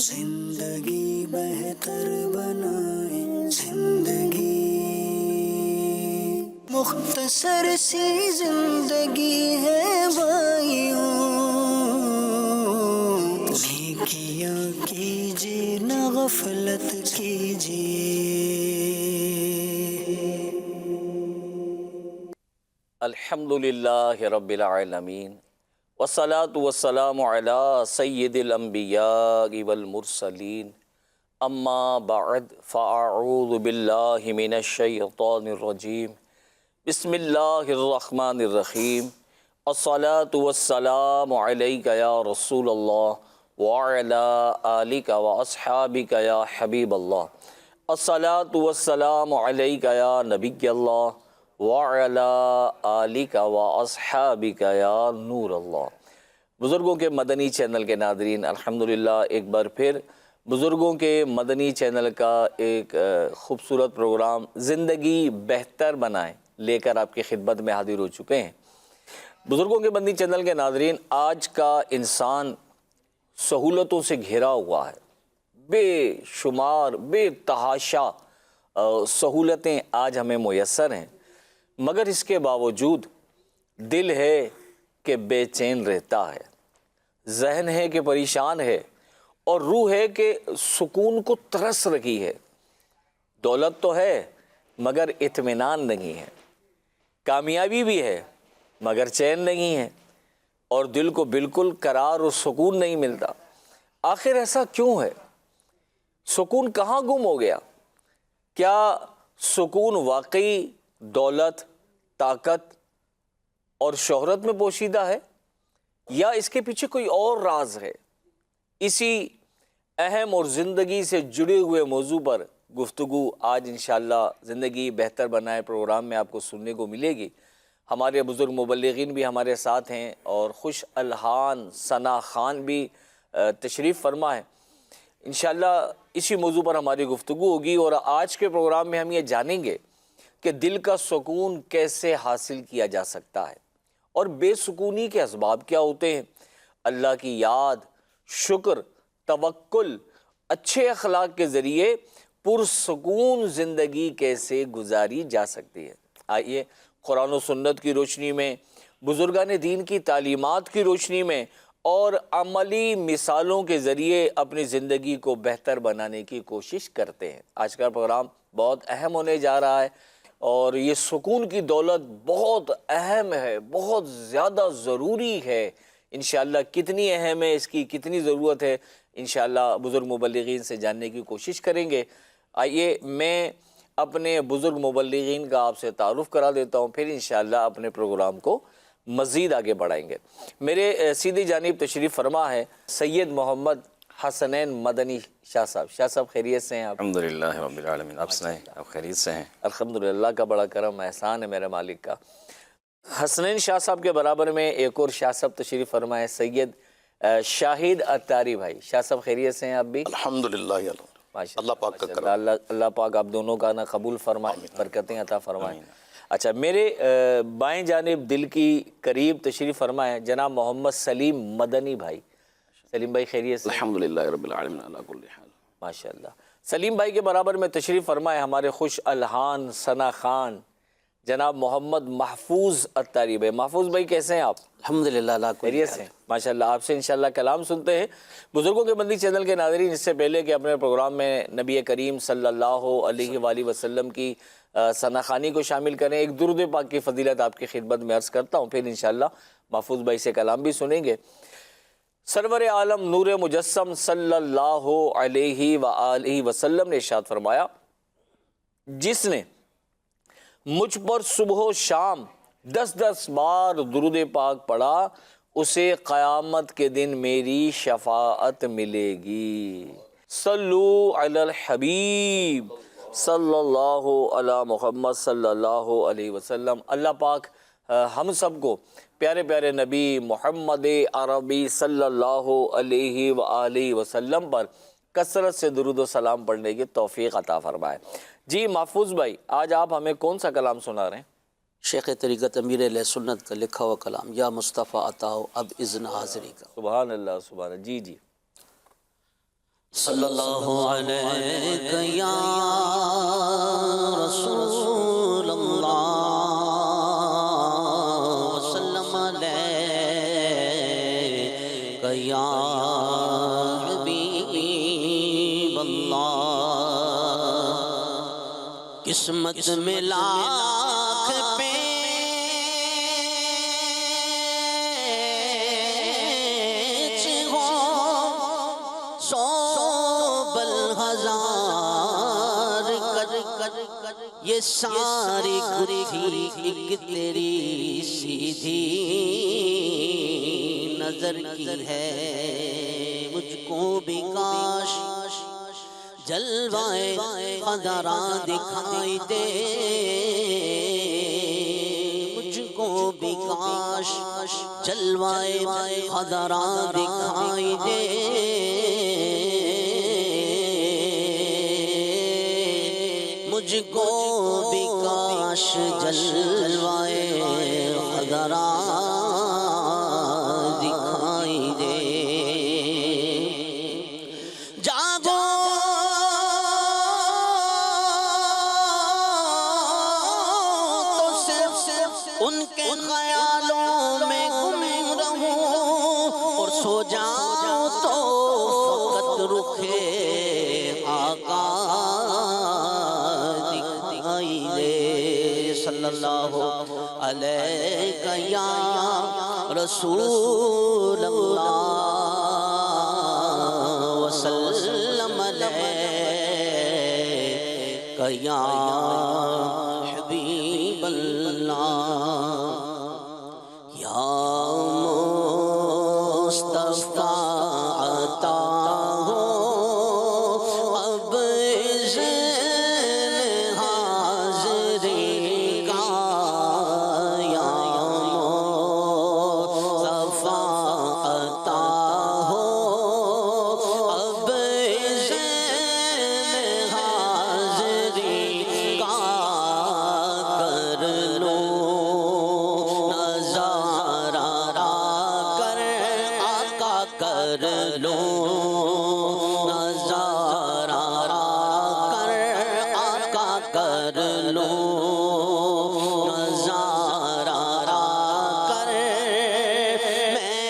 زندگی بہتر بنائے زندگی، مختصر سی زندگی ہے بھائیوں، نیکیاں کیجیے نہ غفلت کیجیے۔ الحمد للہ رب العالمین والصلاة والسلام علی سید الانبیاء والمرسلین، اما بعد فاعوذ باللہ من الشیطان الرجیم، بسم اللہ الرحمن الرحیم، الصلاة والسلام علیک یا رسول اللہ وعلی آلک واصحابک یا حبیب اللہ، الصلاة والسلام علیک یا نبی اللہ وَعَلَىٰ آلِكَ وَأَصْحَابِكَ يَا نور اللہ۔ بزرگوں کے مدنی چینل کے ناظرین، الحمدللہ ایک بار پھر بزرگوں کے مدنی چینل کا ایک خوبصورت پروگرام زندگی بہتر بنائیں لے کر آپ کی خدمت میں حاضر ہو چکے ہیں۔ بزرگوں کے مدنی چینل کے ناظرین، آج کا انسان سہولتوں سے گھرا ہوا ہے، بے شمار بے تحاشا سہولتیں آج ہمیں میسر ہیں، مگر اس کے باوجود دل ہے کہ بے چین رہتا ہے، ذہن ہے کہ پریشان ہے، اور روح ہے کہ سکون کو ترس رہی ہے۔ دولت تو ہے مگر اطمینان نہیں ہے، کامیابی بھی ہے مگر چین نہیں ہے، اور دل کو بالکل قرار اور سکون نہیں ملتا۔ آخر ایسا کیوں ہے؟ سکون کہاں گم ہو گیا؟ کیا سکون واقعی دولت، طاقت اور شہرت میں پوشیدہ ہے، یا اس کے پیچھے کوئی اور راز ہے؟ اسی اہم اور زندگی سے جڑے ہوئے موضوع پر گفتگو آج انشاءاللہ زندگی بہتر بنائے پروگرام میں آپ کو سننے کو ملے گی۔ ہمارے بزرگ مبلغین بھی ہمارے ساتھ ہیں، اور خوش الحان ثنا خان بھی تشریف فرما ہے۔ انشاءاللہ اسی موضوع پر ہماری گفتگو ہوگی، اور آج کے پروگرام میں ہم یہ جانیں گے کہ دل کا سکون کیسے حاصل کیا جا سکتا ہے، اور بے سکونی کے اسباب کیا ہوتے ہیں، اللہ کی یاد، شکر، توکل، اچھے اخلاق کے ذریعے پرسکون زندگی کیسے گزاری جا سکتی ہے۔ آئیے قرآن و سنت کی روشنی میں، بزرگان دین کی تعلیمات کی روشنی میں، اور عملی مثالوں کے ذریعے اپنی زندگی کو بہتر بنانے کی کوشش کرتے ہیں۔ آج کا پروگرام بہت اہم ہونے جا رہا ہے، اور یہ سکون کی دولت بہت اہم ہے، بہت زیادہ ضروری ہے۔ انشاءاللہ کتنی اہم ہے، اس کی کتنی ضرورت ہے، انشاءاللہ بزرگ مبلغین سے جاننے کی کوشش کریں گے۔ آئیے میں اپنے بزرگ مبلغین کا آپ سے تعارف کرا دیتا ہوں، پھر انشاءاللہ اپنے پروگرام کو مزید آگے بڑھائیں گے۔ میرے سیدھی جانب تشریف فرما ہے سید محمد حسنین مدنی شاہ صاحب۔ شاہ صاحب خیریت سے ہیں آپ؟ الحمدللہ رب العالمین، آپ سنائیں، آپ خیریت سے ہیں؟ الحمدللہ کا بڑا کرم احسان ہے میرے مالک کا۔ حسنین شاہ صاحب کے برابر میں ایک اور شاہ صاحب تشریف فرمائے، سید شاہد اتاری بھائی۔ شاہ صاحب خیریت سے ہیں آپ بھی؟ الحمدللہ اللہ پاک کا کرم۔ اللہ پاک آپ دونوں کا نا قبول فرمائے، برکتیں عطا فرمائے۔ اچھا، میرے بائیں جانب دل کی قریب تشریف فرمائے جناب محمد سلیم مدنی بھائی۔ سلیم بھائی خیریت سے؟ الحمدللہ رب العالمین علی کل حال۔ ماشاءاللہ۔ سلیم بھائی کے برابر میں تشریف فرمائے ہمارے خوش الحان ثنا خان جناب محمد محفوظ اتاری بھائی۔ محفوظ بھائی کیسے ہیں آپ؟ الحمدللہ اللہ کو خیریت سے؟ ماشاءاللہ۔ آپ سے انشاءاللہ کلام سنتے ہیں۔ بزرگوں کے مدنی چینل کے ناظرین، اس سے پہلے کہ اپنے پروگرام میں نبی کریم صلی اللہ علیہ وآلہ وسلم کی ثنا خوانی کو شامل کریں، ایک درود پاک کی فضیلت آپ کی خدمت میں عرض کرتا ہوں، پھر انشاءاللہ محفوظ بھائی سے کلام بھی سنیں گے۔ سرور عالم نور مجسم صلی اللہ علیہ وآلہ وسلم نے ارشاد فرمایا، جس نے مجھ پر صبح و شام 10 بار درود پاک پڑھا، اسے قیامت کے دن میری شفاعت ملے گی۔ صلو علی الحبیب صلی اللہ علی محمد صلی اللہ علیہ وسلم۔ اللہ پاک ہم سب کو پیارے پیارے نبی محمد عربی صلی اللہ علیہ وآلہ وسلم پر کثرت سے درود و سلام پڑھنے کی توفیق عطا فرمائے۔ جی محفوظ بھائی، آج آپ ہمیں کون سا کلام سنا رہے ہیں؟ شیخ طریقت امیر علیہ سنت کا لکھا ہوا کلام، یا مصطفیٰ عطاؤ اب اذن حاضری کا۔ سبحان اللہ، سبحان اللہ۔ جی جی۔ صلی اللہ علیہ یا رسول اللہ وسلم علیہ یا حبیب اللہ قسمت میں لاکھ پیچ ہو سو بل ہزار کر یہ ساری گتھی ایک تیری سیدھی نظر کی ہے مجھ کو بھی کاش جلوائے قدراں دکھائی دے مجھ کو بھی کاش جلوائے قدراں دکھائی دے مجھ کو بھی کاش جلوائے قدراں دکھائی دے جاگو تو صرف ان کے خیالوں میں گم رہوں اور سو جاؤں تو فقط رخے آقا دکھائی دے صلی اللہ علیہ یا رسول اللہ وسلم علیہ یا حبیب اللہ یا مصطفیٰ عطا ہو اب ذہن حاضری کا یا مصطفیٰ عطا ہو اب ذہن حاضری کا کر لو نظارہ کر آقا کر لو نظارہ کر آقا کر لو نظارہ کر میں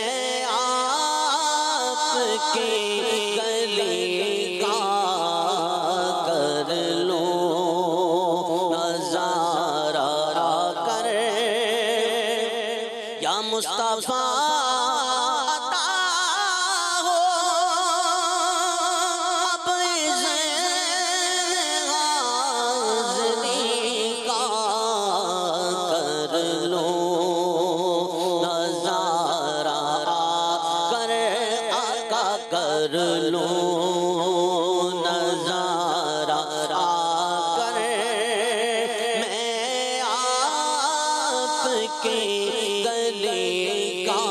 آپ کی گلی کا کر لو نظارہ کر یا مصطفیٰ عطا ہو اب ذہن حاضری کا کر لو نظارہ کر آقا کر لو نظارہ کر میں آپ کی گلی کا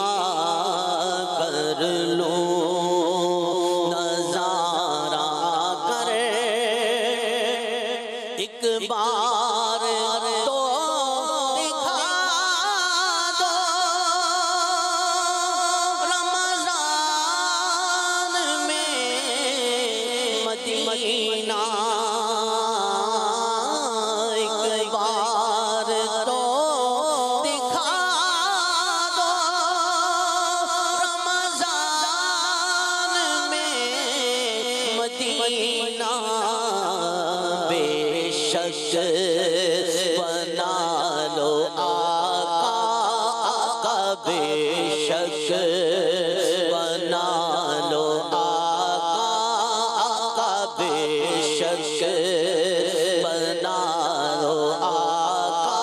کر لو نظارہ کر ایک بار تو دکھا دو رمضان میں مدینہ ایک بار تو دکھا دو رمضان میں مدینہ بے شک بنا لو آقا آقا بے شک بنا لو آقا آقا بے شک بنا لو آقا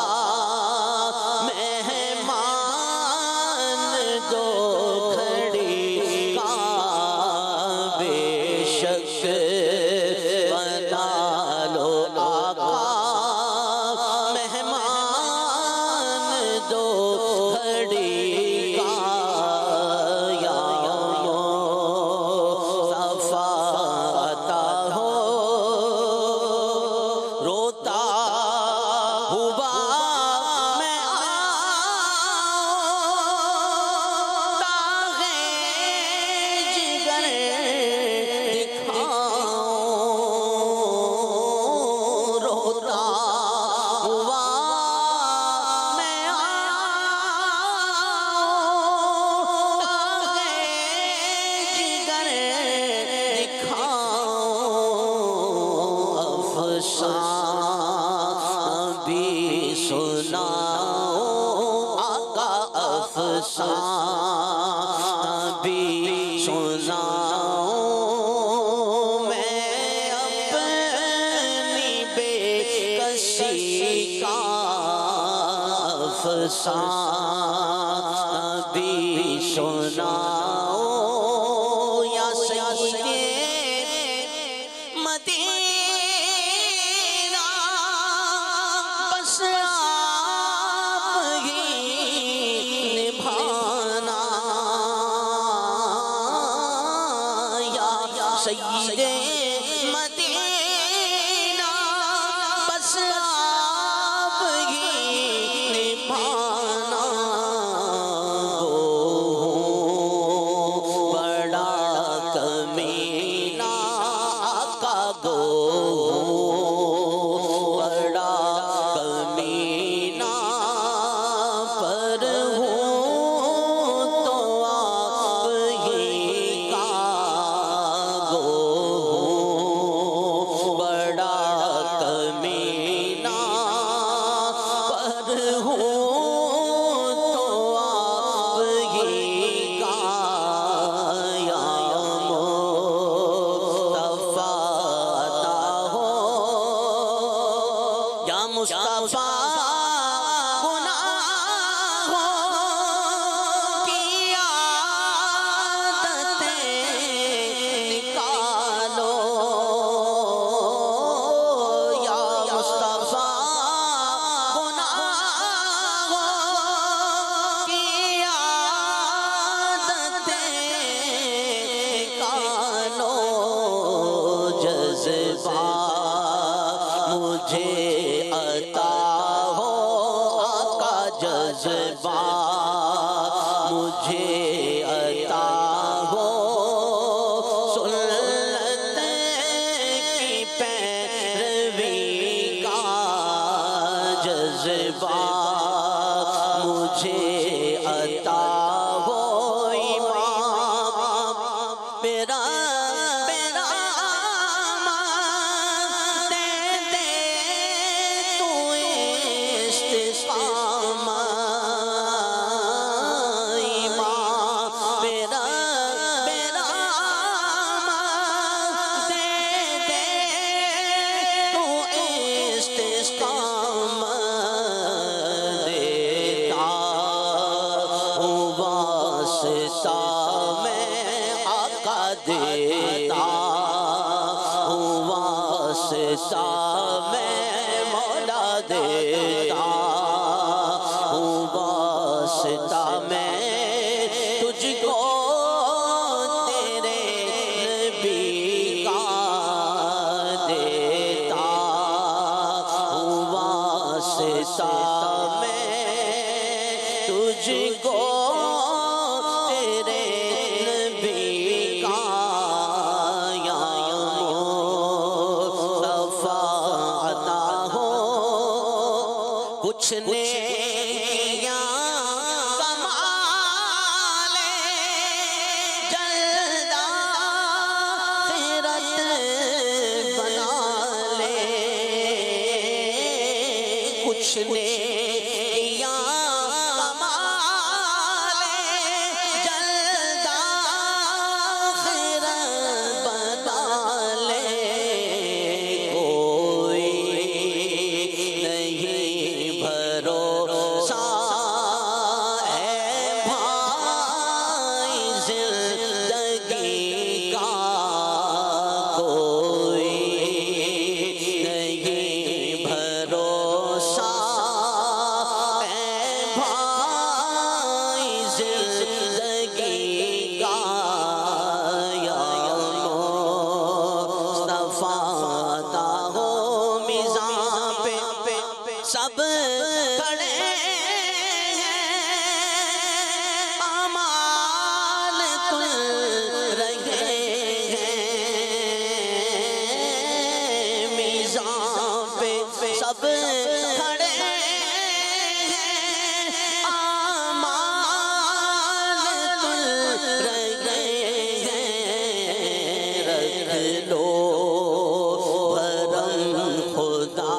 مہمان دو کھڑی کا بے شک بنا لو آقا افسانہ بھی سناؤں میں اپنی بے کسی کا افسانہ بھی سناؤں یا سیدی مدینہ بس آپ ہی نبھانا یا سیدی مدینہ بس آپ ہی نبھانا بڑا کمینہ آقا گو بڑا کمینہ پر ہوں تو آپ ہی کا گو بڑا کمینہ پر ہوں تو آپ ہی کا یا مصطفیٰ گناہوں کی عادتیں نکالو یا مصطفیٰ گناہوں کی عادتیں نکالو جذبات مجھے عطا ہو آقا جذبات مجھے عطا ہو سنت کی پیروی کا جذبات مجھے عطا ہو امام میرا دیتا ہوں واسطہ میں مولا دیتا ہوں واسطہ میں تجھ کو تیرے نبی کا دیتا ہوں واسطہ میں تجھ کو کچھ نیکیاں کمال جلد آخرت بنا لے کچھ نیکیاں کمال جلد آخرت بنا لے سب کھڑے اعمال تل رہے ہیں میزان پہ سب کھڑے اعمال تل رہے ہیں رکھ لو بھرم خدا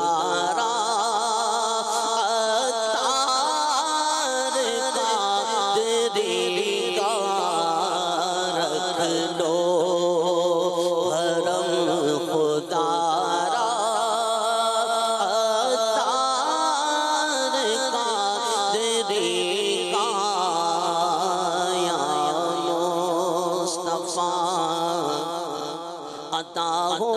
عطا ہو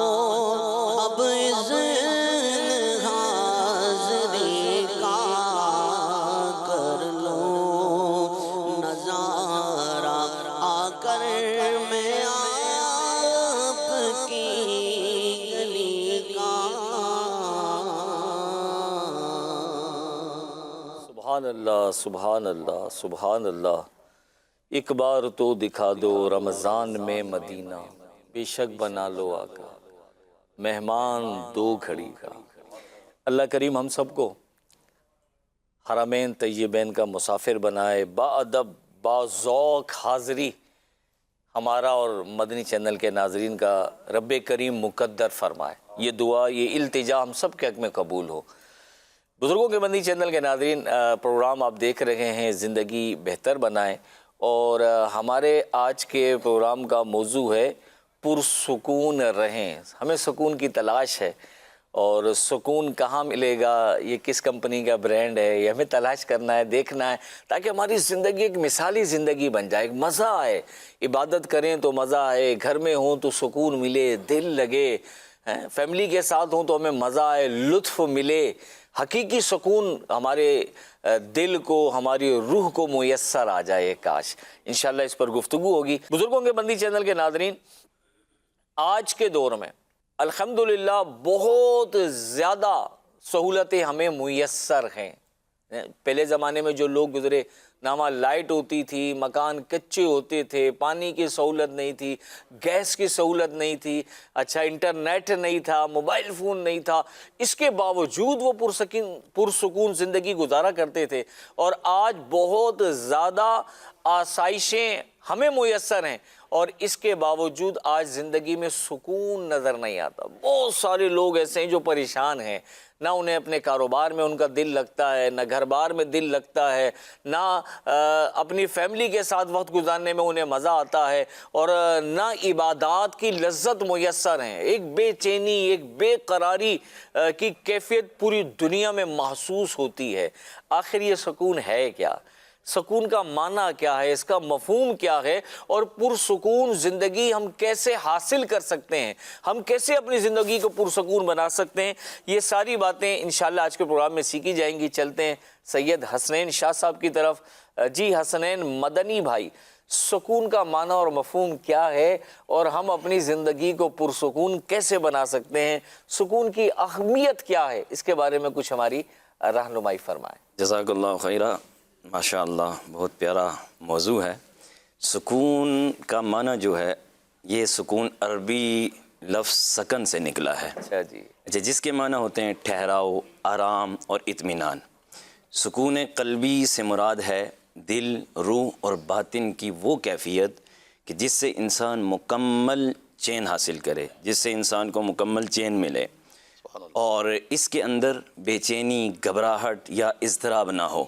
اب اذن حاضری کا کر لو نظارہ آ کر میں آپ کی گلی کا سبحان اللہ سبحان اللہ سبحان اللہ۔ ایک بار تو دکھا دو رمضان میں مدینہ، بے شک بنا لو آقا مہمان دو گھڑی کا۔ اللہ کریم ہم سب کو حرمین طیبین کا مسافر بنائے، با ادب با ذوق حاضری ہمارا اور مدنی چینل کے ناظرین کا رب کریم مقدر فرمائے۔ یہ دعا یہ التجا ہم سب کے حق میں قبول ہو۔ بزرگوں کے مدنی چینل کے ناظرین، پروگرام آپ دیکھ رہے ہیں زندگی بہتر بنائیں، اور ہمارے آج کے پروگرام کا موضوع ہے پرسکون رہیں۔ ہمیں سکون کی تلاش ہے، اور سکون کہاں ملے گا، یہ کس کمپنی کا برانڈ ہے، یہ ہمیں تلاش کرنا ہے، دیکھنا ہے، تاکہ ہماری زندگی ایک مثالی زندگی بن جائے، ایک مزہ آئے، عبادت کریں تو مزہ آئے، گھر میں ہوں تو سکون ملے، دل لگے، فیملی کے ساتھ ہوں تو ہمیں مزہ آئے، لطف ملے، حقیقی سکون ہمارے دل کو ہماری روح کو میسر آ جائے۔ کاش انشاءاللہ اس پر گفتگو ہوگی۔ بزرگوں کے مدنی چینل کے ناظرین، آج کے دور میں الحمدللہ بہت زیادہ سہولتیں ہمیں میسر ہیں۔ پہلے زمانے میں جو لوگ گزرے، نہ وہاں لائٹ ہوتی تھی، مکان کچے ہوتے تھے، پانی کی سہولت نہیں تھی، گیس کی سہولت نہیں تھی، اچھا انٹرنیٹ نہیں تھا، موبائل فون نہیں تھا، اس کے باوجود وہ پرسکون زندگی گزارا کرتے تھے۔ اور آج بہت زیادہ آسائشیں ہمیں میسر ہیں، اور اس کے باوجود آج زندگی میں سکون نظر نہیں آتا۔ بہت سارے لوگ ایسے ہیں جو پریشان ہیں، نہ انہیں اپنے کاروبار میں ان کا دل لگتا ہے، نہ گھر بار میں دل لگتا ہے، نہ اپنی فیملی کے ساتھ وقت گزارنے میں انہیں مزہ آتا ہے، اور نہ عبادات کی لذت میسر ہیں۔ ایک بے چینی، ایک بے قراری کی کیفیت پوری دنیا میں محسوس ہوتی ہے۔ آخر یہ سکون ہے کیا؟ سکون کا معنی کیا ہے؟ اس کا مفہوم کیا ہے؟ اور پرسکون زندگی ہم کیسے حاصل کر سکتے ہیں؟ ہم کیسے اپنی زندگی کو پرسکون بنا سکتے ہیں؟ یہ ساری باتیں انشاءاللہ آج کے پروگرام میں سیکھی جائیں گی۔ چلتے ہیں سید حسنین شاہ صاحب کی طرف۔ جی حسنین مدنی بھائی، سکون کا معنی اور مفہوم کیا ہے، اور ہم اپنی زندگی کو پرسکون کیسے بنا سکتے ہیں؟ سکون کی اہمیت کیا ہے؟ اس کے بارے میں کچھ ہماری رہنمائی فرمائیں۔ جزاک اللہ خیرہ۔ ماشاء اللہ بہت پیارا موضوع ہے۔ سکون کا معنی جو ہے، یہ سکون عربی لفظ سکن سے نکلا ہے۔ اچھا جی۔ اچھا، جس کے معنی ہوتے ہیں ٹھہراؤ، آرام اور اطمینان۔ سکون قلبی سے مراد ہے دل، روح اور باطن کی وہ کیفیت کہ جس سے انسان مکمل چین حاصل کرے، جس سے انسان کو مکمل چین ملے، اور اس کے اندر بے چینی، گھبراہٹ یا اضطراب نہ ہو۔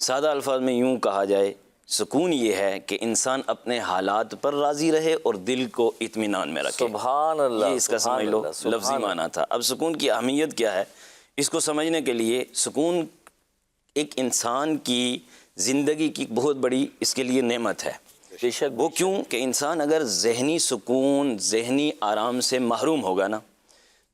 سادہ الفاظ میں یوں کہا جائے، سکون یہ ہے کہ انسان اپنے حالات پر راضی رہے اور دل کو اطمینان میں رکھے۔ سبحان اللہ، یہ اس کا سمجھ لو لفظی معنی تھا۔ اب سکون کی اہمیت کیا ہے، اس کو سمجھنے کے لیے سکون ایک انسان کی زندگی کی بہت بڑی اس کے لیے نعمت ہے۔ بے شک۔ وہ کیوں کہ انسان اگر ذہنی سکون، ذہنی آرام سے محروم ہوگا نا،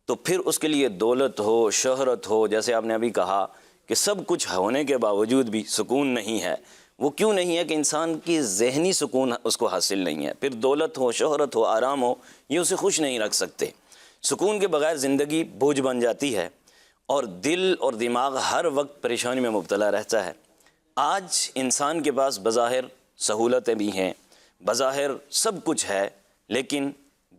تو پھر اس کے لیے دولت ہو، شہرت ہو، جیسے آپ نے ابھی کہا کہ سب کچھ ہونے کے باوجود بھی سکون نہیں ہے۔ وہ کیوں نہیں ہے کہ انسان کی ذہنی سکون اس کو حاصل نہیں ہے۔ پھر دولت ہو، شہرت ہو، آرام ہو، یہ اسے خوش نہیں رکھ سکتے۔ سکون کے بغیر زندگی بوجھ بن جاتی ہے، اور دل اور دماغ ہر وقت پریشانی میں مبتلا رہتا ہے۔ آج انسان کے پاس بظاہر سہولتیں بھی ہیں، بظاہر سب کچھ ہے، لیکن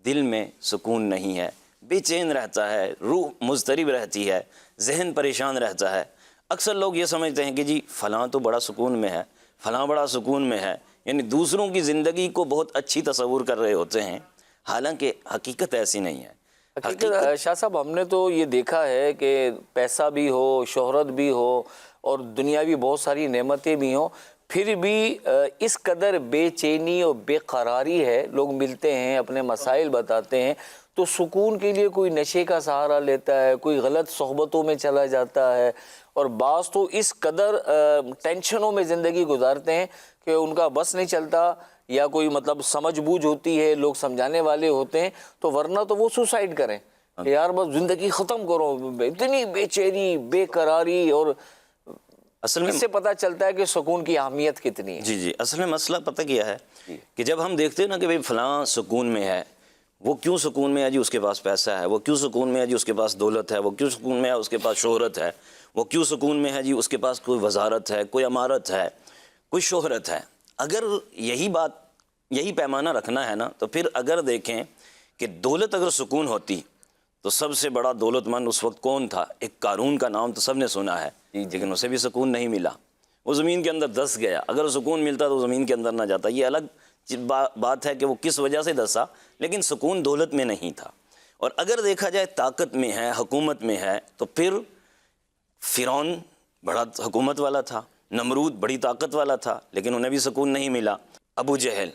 دل میں سکون نہیں ہے، بے چین رہتا ہے، روح مضطرب رہتی ہے، ذہن پریشان رہتا ہے۔ اکثر لوگ یہ سمجھتے ہیں کہ جی فلاں تو بڑا سکون میں ہے، فلاں بڑا سکون میں ہے، یعنی دوسروں کی زندگی کو بہت اچھی تصور کر رہے ہوتے ہیں، حالانکہ حقیقت ایسی نہیں ہے۔ حقیقت شاہ صاحب، ہم نے تو یہ دیکھا ہے کہ پیسہ بھی ہو، شہرت بھی ہو، اور دنیاوی بہت ساری نعمتیں بھی ہوں، پھر بھی اس قدر بے چینی اور بے قراری ہے۔ لوگ ملتے ہیں، اپنے مسائل بتاتے ہیں، تو سکون کے لیے کوئی نشے کا سہارا لیتا ہے، کوئی غلط صحبتوں میں چلا جاتا ہے، اور بعض تو اس قدر ٹینشنوں میں زندگی گزارتے ہیں کہ ان کا بس نہیں چلتا یا کوئی مطلب سمجھ بوجھ ہوتی ہے، لوگ سمجھانے والے ہوتے ہیں، تو ورنہ تو وہ سوسائڈ کریں کہ یار بس زندگی ختم کرو. اتنی بے چینی، بے قراری، اور اصل میں اس سے پتہ چلتا ہے کہ سکون کی اہمیت کتنی ہے. جی اصل میں مسئلہ پتہ کیا ہے کہ جب ہم دیکھتے ہیں نا کہ بھئی فلاں سکون میں ہے، وہ کیوں سکون میں ہے؟ جی اس کے پاس پیسہ ہے. وہ کیوں سکون میں ہے؟ جی اس کے پاس دولت ہے. وہ کیوں سکون میں ہے؟ اس کے پاس شہرت ہے. وہ کیوں سکون میں ہے؟ جی اس کے پاس کوئی وزارت ہے، کوئی امارت ہے، کوئی شہرت ہے. اگر یہی پیمانہ رکھنا ہے نا، تو پھر اگر دیکھیں کہ دولت اگر سکون ہوتی تو سب سے بڑا دولت مند اس وقت کون تھا؟ ایک قارون کا نام تو سب نے سنا ہے، لیکن اسے بھی سکون نہیں ملا. وہ زمین کے اندر دس گیا. اگر سکون ملتا تو زمین کے اندر نہ جاتا. یہ الگ بات ہے کہ وہ کس وجہ سے دسا، لیکن سکون دولت میں نہیں تھا. اور اگر دیکھا جائے طاقت میں ہے، حکومت میں ہے، تو پھر فرعون بڑا حکومت والا تھا، نمرود بڑی طاقت والا تھا، لیکن انہیں بھی سکون نہیں ملا. ابو جہل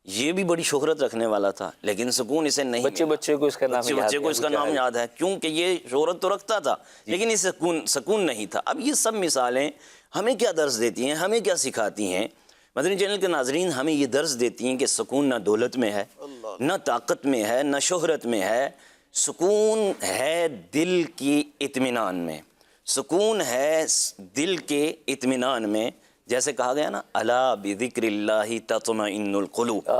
یہ بھی بڑی شہرت رکھنے والا تھا، لیکن سکون اسے نہیں ملا. بچے کو اس کا نام بچے کو اس کا نام یاد ہے، کیونکہ یہ شہرت تو رکھتا تھا لیکن اس سکون نہیں تھا. اب یہ سب مثالیں ہمیں کیا درس دیتی ہیں، ہمیں کیا سکھاتی ہیں؟ مدنی چینل کے ناظرین، ہمیں یہ درس دیتی ہیں کہ سکون نہ دولت میں ہے، نہ طاقت میں ہے، نہ شہرت میں ہے. سکون ہے دل کی اطمینان میں، سکون ہے دل کے اطمینان میں. جیسے کہا گیا نا، الا بذکر اللہ تطمئن القلوب،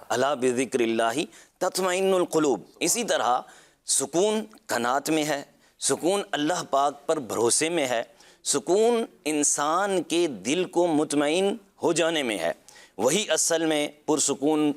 الا بذکر اللہ تطمئن القلوب. اسی طرح سکون قناعت میں ہے، سکون اللہ پاک پر بھروسے میں ہے، سکون انسان کے دل کو مطمئن ہو جانے میں ہے. وہی اصل میں پرسکون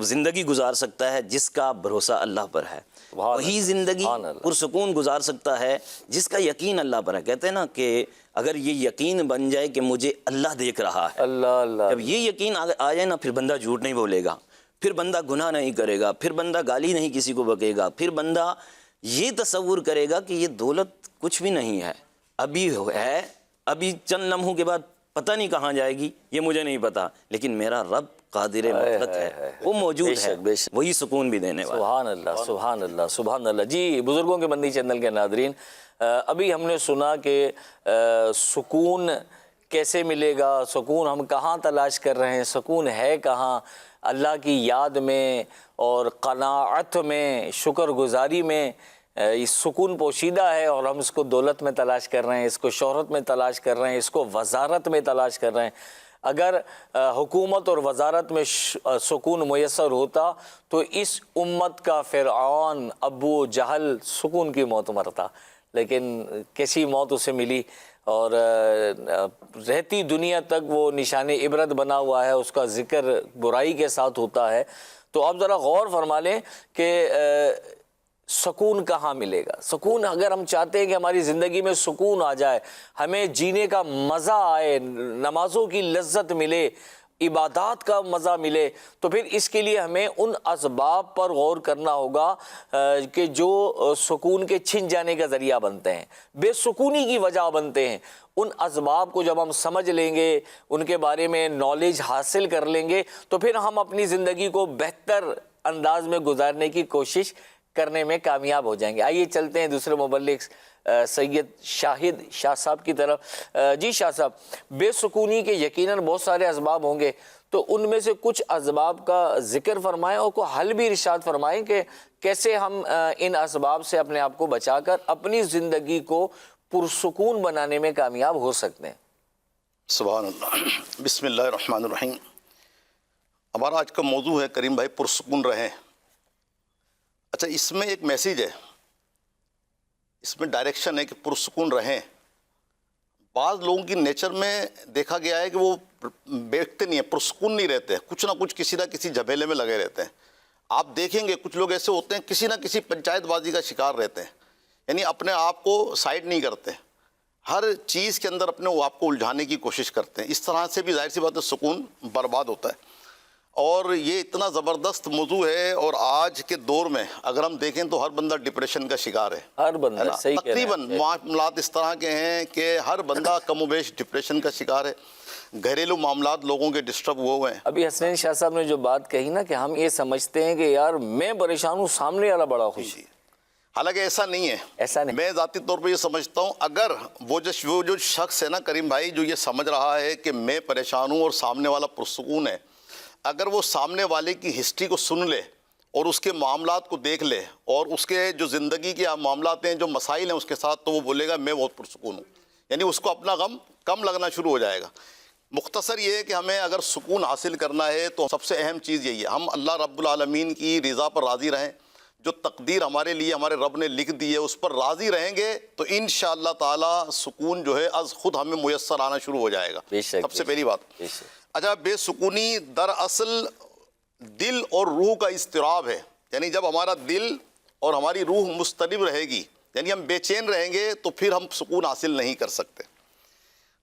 زندگی گزار سکتا ہے جس کا بھروسہ اللہ پر ہے. وہی زندگی پرسکون گزار سکتا ہے جس کا یقین اللہ پر ہے. کہتے ہیں نا کہ اگر یہ یقین بن جائے کہ مجھے اللہ دیکھ رہا ہے، اللہ جب یہ یقین آ جائے نا، پھر بندہ جھوٹ نہیں بولے گا، پھر بندہ گناہ نہیں کرے گا، پھر بندہ گالی نہیں کسی کو بکے گا، پھر بندہ یہ تصور کرے گا کہ یہ دولت کچھ بھی نہیں ہے، ابھی ہے، ابھی چند لمحوں کے بعد پتہ نہیں کہاں جائے گی، یہ مجھے نہیں پتا، لیکن میرا رب قادر مطلق ہے، وہ موجود ہے، وہی سکون بھی دینے والا. سبحان اللہ، سبحان اللہ، سبحان اللہ. جی بزرگوں کے مدنی چینل کے ناظرین، ابھی ہم نے سنا کہ سکون کیسے ملے گا، سکون ہم کہاں تلاش کر رہے ہیں، سکون ہے کہاں؟ اللہ کی یاد میں اور قناعت میں، شکر گزاری میں اس سکون پوشیدہ ہے، اور ہم اس کو دولت میں تلاش کر رہے ہیں، اس کو شہرت میں تلاش کر رہے ہیں، اس کو وزارت میں تلاش کر رہے ہیں. اگر حکومت اور وزارت میں سکون میسر ہوتا تو اس امت کا فرعون ابو جہل سکون کی موت مرتا، لیکن کیسی موت اسے ملی، اور رہتی دنیا تک وہ نشان عبرت بنا ہوا ہے، اس کا ذکر برائی کے ساتھ ہوتا ہے. تو آپ ذرا غور فرما لیں کہ سکون کہاں ملے گا. سکون اگر ہم چاہتے ہیں کہ ہماری زندگی میں سکون آ جائے، ہمیں جینے کا مزہ آئے، نمازوں کی لذت ملے، عبادات کا مزہ ملے، تو پھر اس کے لیے ہمیں ان اسباب پر غور کرنا ہوگا کہ جو سکون کے چھن جانے کا ذریعہ بنتے ہیں، بے سکونی کی وجہ بنتے ہیں. ان اسباب کو جب ہم سمجھ لیں گے، ان کے بارے میں نالج حاصل کر لیں گے، تو پھر ہم اپنی زندگی کو بہتر انداز میں گزارنے کی کوشش کرنے میں کامیاب ہو جائیں گے. آئیے چلتے ہیں دوسرے مبلغ سید شاہد شاہ صاحب کی طرف. جی شاہ صاحب، بے سکونی کے یقیناً بہت سارے اسباب ہوں گے، تو ان میں سے کچھ اسباب کا ذکر فرمائیں اور کو حل بھی ارشاد فرمائیں کہ کیسے ہم ان اسباب سے اپنے آپ کو بچا کر اپنی زندگی کو پرسکون بنانے میں کامیاب ہو سکتے ہیں. سبحان اللہ. بسم اللہ الرحمن الرحیم. ہمارا آج کا موضوع ہے کریم بھائی پرسکون رہیں. اچھا، اس میں ایک میسیج ہے، اس میں ڈائریکشن ہے کہ پرسکون رہیں. بعض لوگوں کی نیچر میں دیکھا گیا ہے کہ وہ بیٹھتے نہیں ہیں، پرسکون نہیں رہتے، کچھ نہ کچھ کسی نہ کسی جھمیلے میں لگے رہتے ہیں. آپ دیکھیں گے کچھ لوگ ایسے ہوتے ہیں کسی نہ کسی پنچایت بازی کا شکار رہتے ہیں، یعنی اپنے آپ کو سائڈ نہیں کرتے، ہر چیز کے اندر اپنے آپ کو الجھانے کی کوشش کرتے ہیں. اس طرح سے بھی ظاہر سی بات ہے سکون برباد ہوتا ہے. اور یہ اتنا زبردست موضوع ہے، اور آج کے دور میں اگر ہم دیکھیں تو ہر بندہ ڈپریشن کا شکار ہے. ہر بندہ صحیح کہہ رہے ہیں. تقریباً معاملات اس طرح کے ہیں کہ ہر بندہ کم و بیش ڈپریشن کا شکار ہے. گھریلو معاملات لوگوں کے ڈسٹرب ہوئے ہیں. ابھی حسنین شاہ صاحب نے جو بات کہی نا کہ ہم یہ سمجھتے ہیں کہ یار میں پریشان ہوں، سامنے والا بڑا خوش ہے. حالانکہ ایسا نہیں ہے، ایسا نہیں. میں ذاتی طور پہ یہ سمجھتا ہوں اگر وہ جو شخص ہے نا کریم بھائی، جو یہ سمجھ رہا ہے کہ میں پریشان ہوں اور سامنے والا پرسکون ہے، اگر وہ سامنے والے کی ہسٹری کو سن لے اور اس کے معاملات کو دیکھ لے اور اس کے جو زندگی کے معاملات ہیں، جو مسائل ہیں اس کے ساتھ، تو وہ بولے گا میں بہت پرسکون ہوں، یعنی اس کو اپنا غم کم لگنا شروع ہو جائے گا۔ مختصر یہ ہے کہ ہمیں اگر سکون حاصل کرنا ہے تو سب سے اہم چیز یہی ہے، ہم اللہ رب العالمین کی رضا پر راضی رہیں، جو تقدیر ہمارے لیے ہمارے رب نے لکھ دی ہے اس پر راضی رہیں گے تو انشاءاللہ تعالی سکون جو ہے از خود ہمیں میسر آنا شروع ہو جائے گا۔ بے شک، سب سے پہلی بات۔ بے شک۔ اچھا، بے سکونی دراصل دل اور روح کا اضطراب ہے، یعنی جب ہمارا دل اور ہماری روح مضطرب رہے گی، یعنی ہم بے چین رہیں گے تو پھر ہم سکون حاصل نہیں کر سکتے۔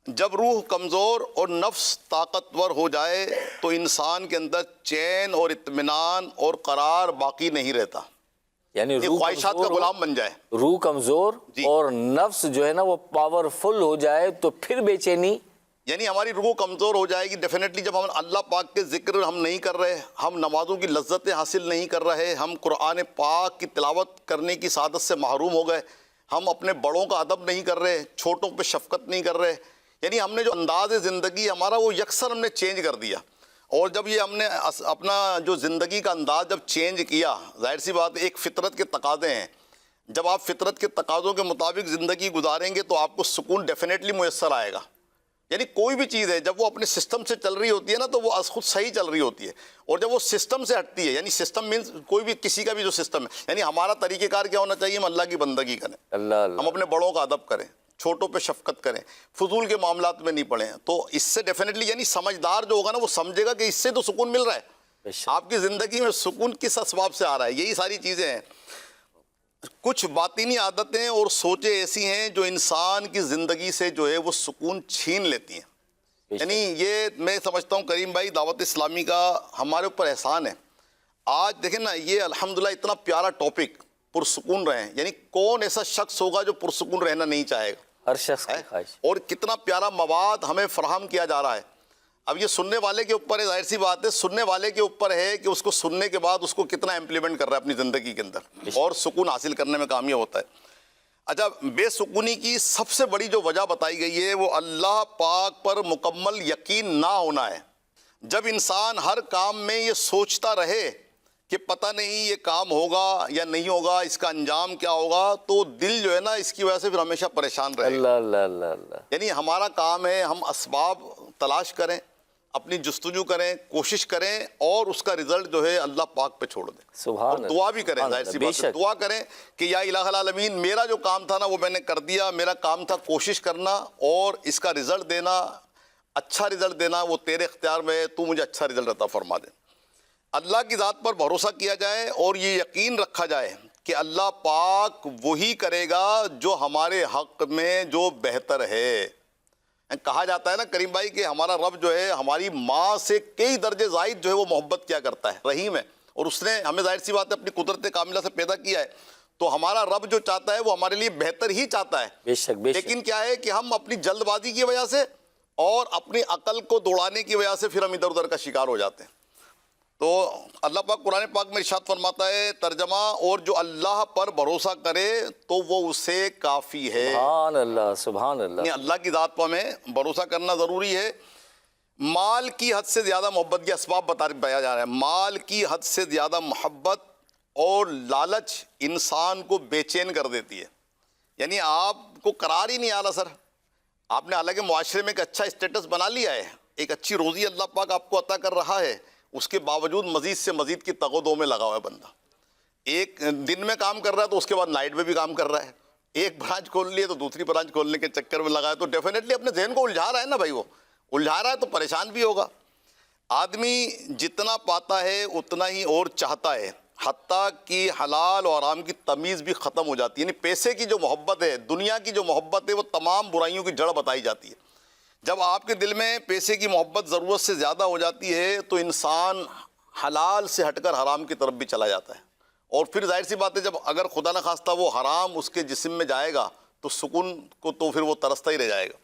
جب روح کمزور اور نفس طاقتور ہو جائے تو انسان کے اندر چین اور اطمینان اور قرار باقی نہیں رہتا، یعنی یہ روح خواہشات کا کمزور غلام بن جائے۔ روح کمزور جی۔ اور نفس جو ہے نا وہ پاورفل ہو جائے تو پھر بے چینی، یعنی ہماری روح کمزور ہو جائے گی ڈیفینیٹلی جب ہم اللہ پاک کے ذکر ہم نہیں کر رہے، ہم نمازوں کی لذتیں حاصل نہیں کر رہے، ہم قرآن پاک کی تلاوت کرنے کی سعادت سے محروم ہو گئے، ہم اپنے بڑوں کا ادب نہیں کر رہے، چھوٹوں پہ شفقت نہیں کر رہے، یعنی ہم نے جو انداز زندگی ہمارا وہ یکسر ہم نے چینج کر دیا۔ اور جب یہ ہم نے اپنا جو زندگی کا انداز جب چینج کیا، ظاہر سی بات ایک فطرت کے تقاضے ہیں، جب آپ فطرت کے تقاضوں کے مطابق زندگی گزاریں گے تو آپ کو سکون ڈیفینیٹلی میسر آئے گا۔ یعنی کوئی بھی چیز ہے جب وہ اپنے سسٹم سے چل رہی ہوتی ہے نا تو وہ از خود صحیح چل رہی ہوتی ہے، اور جب وہ سسٹم سے ہٹتی ہے، یعنی سسٹم مینس کوئی بھی کسی کا بھی جو سسٹم ہے، یعنی ہمارا طریقہ کار کیا ہونا چاہیے، ہم اللہ کی بندگی کریں، اللہ ہم اپنے بڑوں کا ادب کریں، چھوٹوں پہ شفقت کریں، فضول کے معاملات میں نہیں پڑیں، تو اس سے ڈیفینیٹلی یعنی سمجھدار جو ہوگا نا وہ سمجھے گا کہ اس سے تو سکون مل رہا ہے۔ آپ کی زندگی میں سکون کس اسباب سے آ رہا ہے؟ یہی ساری چیزیں ہیں۔ کچھ باطنی عادتیں اور سوچیں ایسی ہیں جو انسان کی زندگی سے جو ہے وہ سکون چھین لیتی ہیں۔ یعنی یہ میں سمجھتا ہوں کریم بھائی دعوت اسلامی کا ہمارے اوپر احسان ہے۔ آج دیکھیں نا یہ الحمدللہ اتنا پیارا ٹاپک پرسکون رہیں، یعنی کون ایسا شخص ہوگا جو پرسکون رہنا نہیں چاہے گا؟ ہر شخص کی خواہش۔ اور کتنا پیارا مواد ہمیں فراہم کیا جا رہا ہے۔ اب یہ سننے والے کے اوپر ہے، ظاہر سی بات ہے سننے والے کے اوپر ہے کہ اس کو سننے کے بعد اس کو کتنا امپلیمنٹ کر رہا ہے اپنی زندگی کے اندر اور سکون حاصل کرنے میں کامیاب ہوتا ہے۔ اچھا، بے سکونی کی سب سے بڑی جو وجہ بتائی گئی ہے وہ اللہ پاک پر مکمل یقین نہ ہونا ہے۔ جب انسان ہر کام میں یہ سوچتا رہے کہ پتہ نہیں یہ کام ہوگا یا نہیں ہوگا، اس کا انجام کیا ہوگا، تو دل جو ہے نا اس کی وجہ سے پھر ہمیشہ پریشان رہے گا۔ اللہ اللہ اللہ اللہ۔ یعنی ہمارا کام ہے ہم اسباب تلاش کریں، اپنی جستجو کریں، کوشش کریں اور اس کا رزلٹ جو ہے اللہ پاک پہ چھوڑ دیں، سبحان اور اللہ، دعا بھی کریں، سبحان ظاہر اللہ، سی بے بات ہے شک۔ دعا کریں کہ یا الہ العالمین میرا جو کام تھا نا وہ میں نے کر دیا، میرا کام تھا کوشش کرنا اور اس کا رزلٹ دینا، اچھا رزلٹ دینا وہ تیرے اختیار میں ہے، تو مجھے اچھا رزلٹ عطا فرما دے۔ اللہ کی ذات پر بھروسہ کیا جائے اور یہ یقین رکھا جائے کہ اللہ پاک وہی کرے گا جو ہمارے حق میں جو بہتر ہے۔ کہا جاتا ہے نا کریم بھائی کہ ہمارا رب جو ہے ہماری ماں سے کئی درجے زائد جو ہے وہ محبت کیا کرتا ہے، رحیم ہے، اور اس نے ہمیں ظاہر سی بات ہے اپنی قدرت کاملہ سے پیدا کیا ہے، تو ہمارا رب جو چاہتا ہے وہ ہمارے لیے بہتر ہی چاہتا ہے۔ بے شک بے شک۔ لیکن کیا ہے کہ ہم اپنی جلد بازی کی وجہ سے اور اپنی عقل کو دوڑانے کی وجہ سے پھر ہم ادھر ادھر کا شکار ہو جاتے ہیں۔ تو اللہ پاک قرآن پاک میں ارشاد فرماتا ہے ترجمہ، اور جو اللہ پر بھروسہ کرے تو وہ اسے کافی ہے۔ سبحان اللہ سبحان اللہ۔ یعنی اللہ کی ذات پر ہمیں بھروسہ کرنا ضروری ہے۔ مال کی حد سے زیادہ محبت کے اسباب بتایا جا رہا ہے۔ مال کی حد سے زیادہ محبت اور لالچ انسان کو بے چین کر دیتی ہے، یعنی آپ کو قرار ہی نہیں آ رہا۔ سر آپ نے حالانکہ معاشرے میں ایک اچھا اسٹیٹس بنا لیا ہے، ایک اچھی روزی اللہ پاک آپ کو عطا کر رہا ہے، اس کے باوجود مزید سے مزید کی تگ و دو میں لگا ہوا ہے بندہ۔ ایک دن میں کام کر رہا ہے تو اس کے بعد نائٹ میں بھی کام کر رہا ہے، ایک برانچ کھول لیے تو دوسری برانچ کھولنے کے چکر میں لگا ہے، تو ڈیفینیٹلی اپنے ذہن کو الجھا رہا ہے نا بھائی، وہ الجھا رہا ہے تو پریشان بھی ہوگا۔ آدمی جتنا پاتا ہے اتنا ہی اور چاہتا ہے، حتیٰ کہ حلال اور حرام کی تمیز بھی ختم ہو جاتی ہے۔ یعنی پیسے کی جو محبت ہے، دنیا کی جو محبت ہے، وہ تمام برائیوں کی جڑ بتائی جاتی ہے۔ جب آپ کے دل میں پیسے کی محبت ضرورت سے زیادہ ہو جاتی ہے تو انسان حلال سے ہٹ کر حرام کی طرف بھی چلا جاتا ہے، اور پھر ظاہر سی بات ہے جب اگر خدا نخواستہ وہ حرام اس کے جسم میں جائے گا تو سکون کو تو پھر وہ ترستا ہی رہ جائے گا۔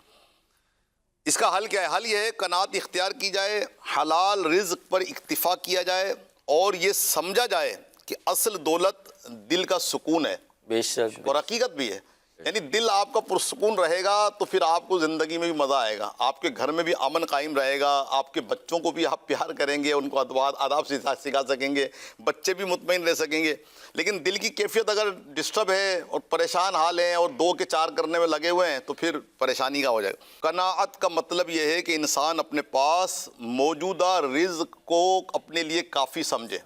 اس کا حل کیا ہے؟ حل یہ ہے قناعت اختیار کی جائے، حلال رزق پر اکتفا کیا جائے، اور یہ سمجھا جائے کہ اصل دولت دل کا سکون ہے، بے شک اور حقیقت بھی ہے۔ یعنی دل آپ کا پرسکون رہے گا تو پھر آپ کو زندگی میں بھی مزہ آئے گا، آپ کے گھر میں بھی امن قائم رہے گا، آپ کے بچوں کو بھی آپ پیار کریں گے، ان کو آداب سکھا سکیں گے، بچے بھی مطمئن رہ سکیں گے۔ لیکن دل کی کیفیت اگر ڈسٹرب ہے اور پریشان حال ہیں اور 2 کے 4 کرنے میں لگے ہوئے ہیں تو پھر پریشانی کا ہو جائے گا۔ قناعت کا مطلب یہ ہے کہ انسان اپنے پاس موجودہ رزق کو اپنے لیے کافی سمجھے،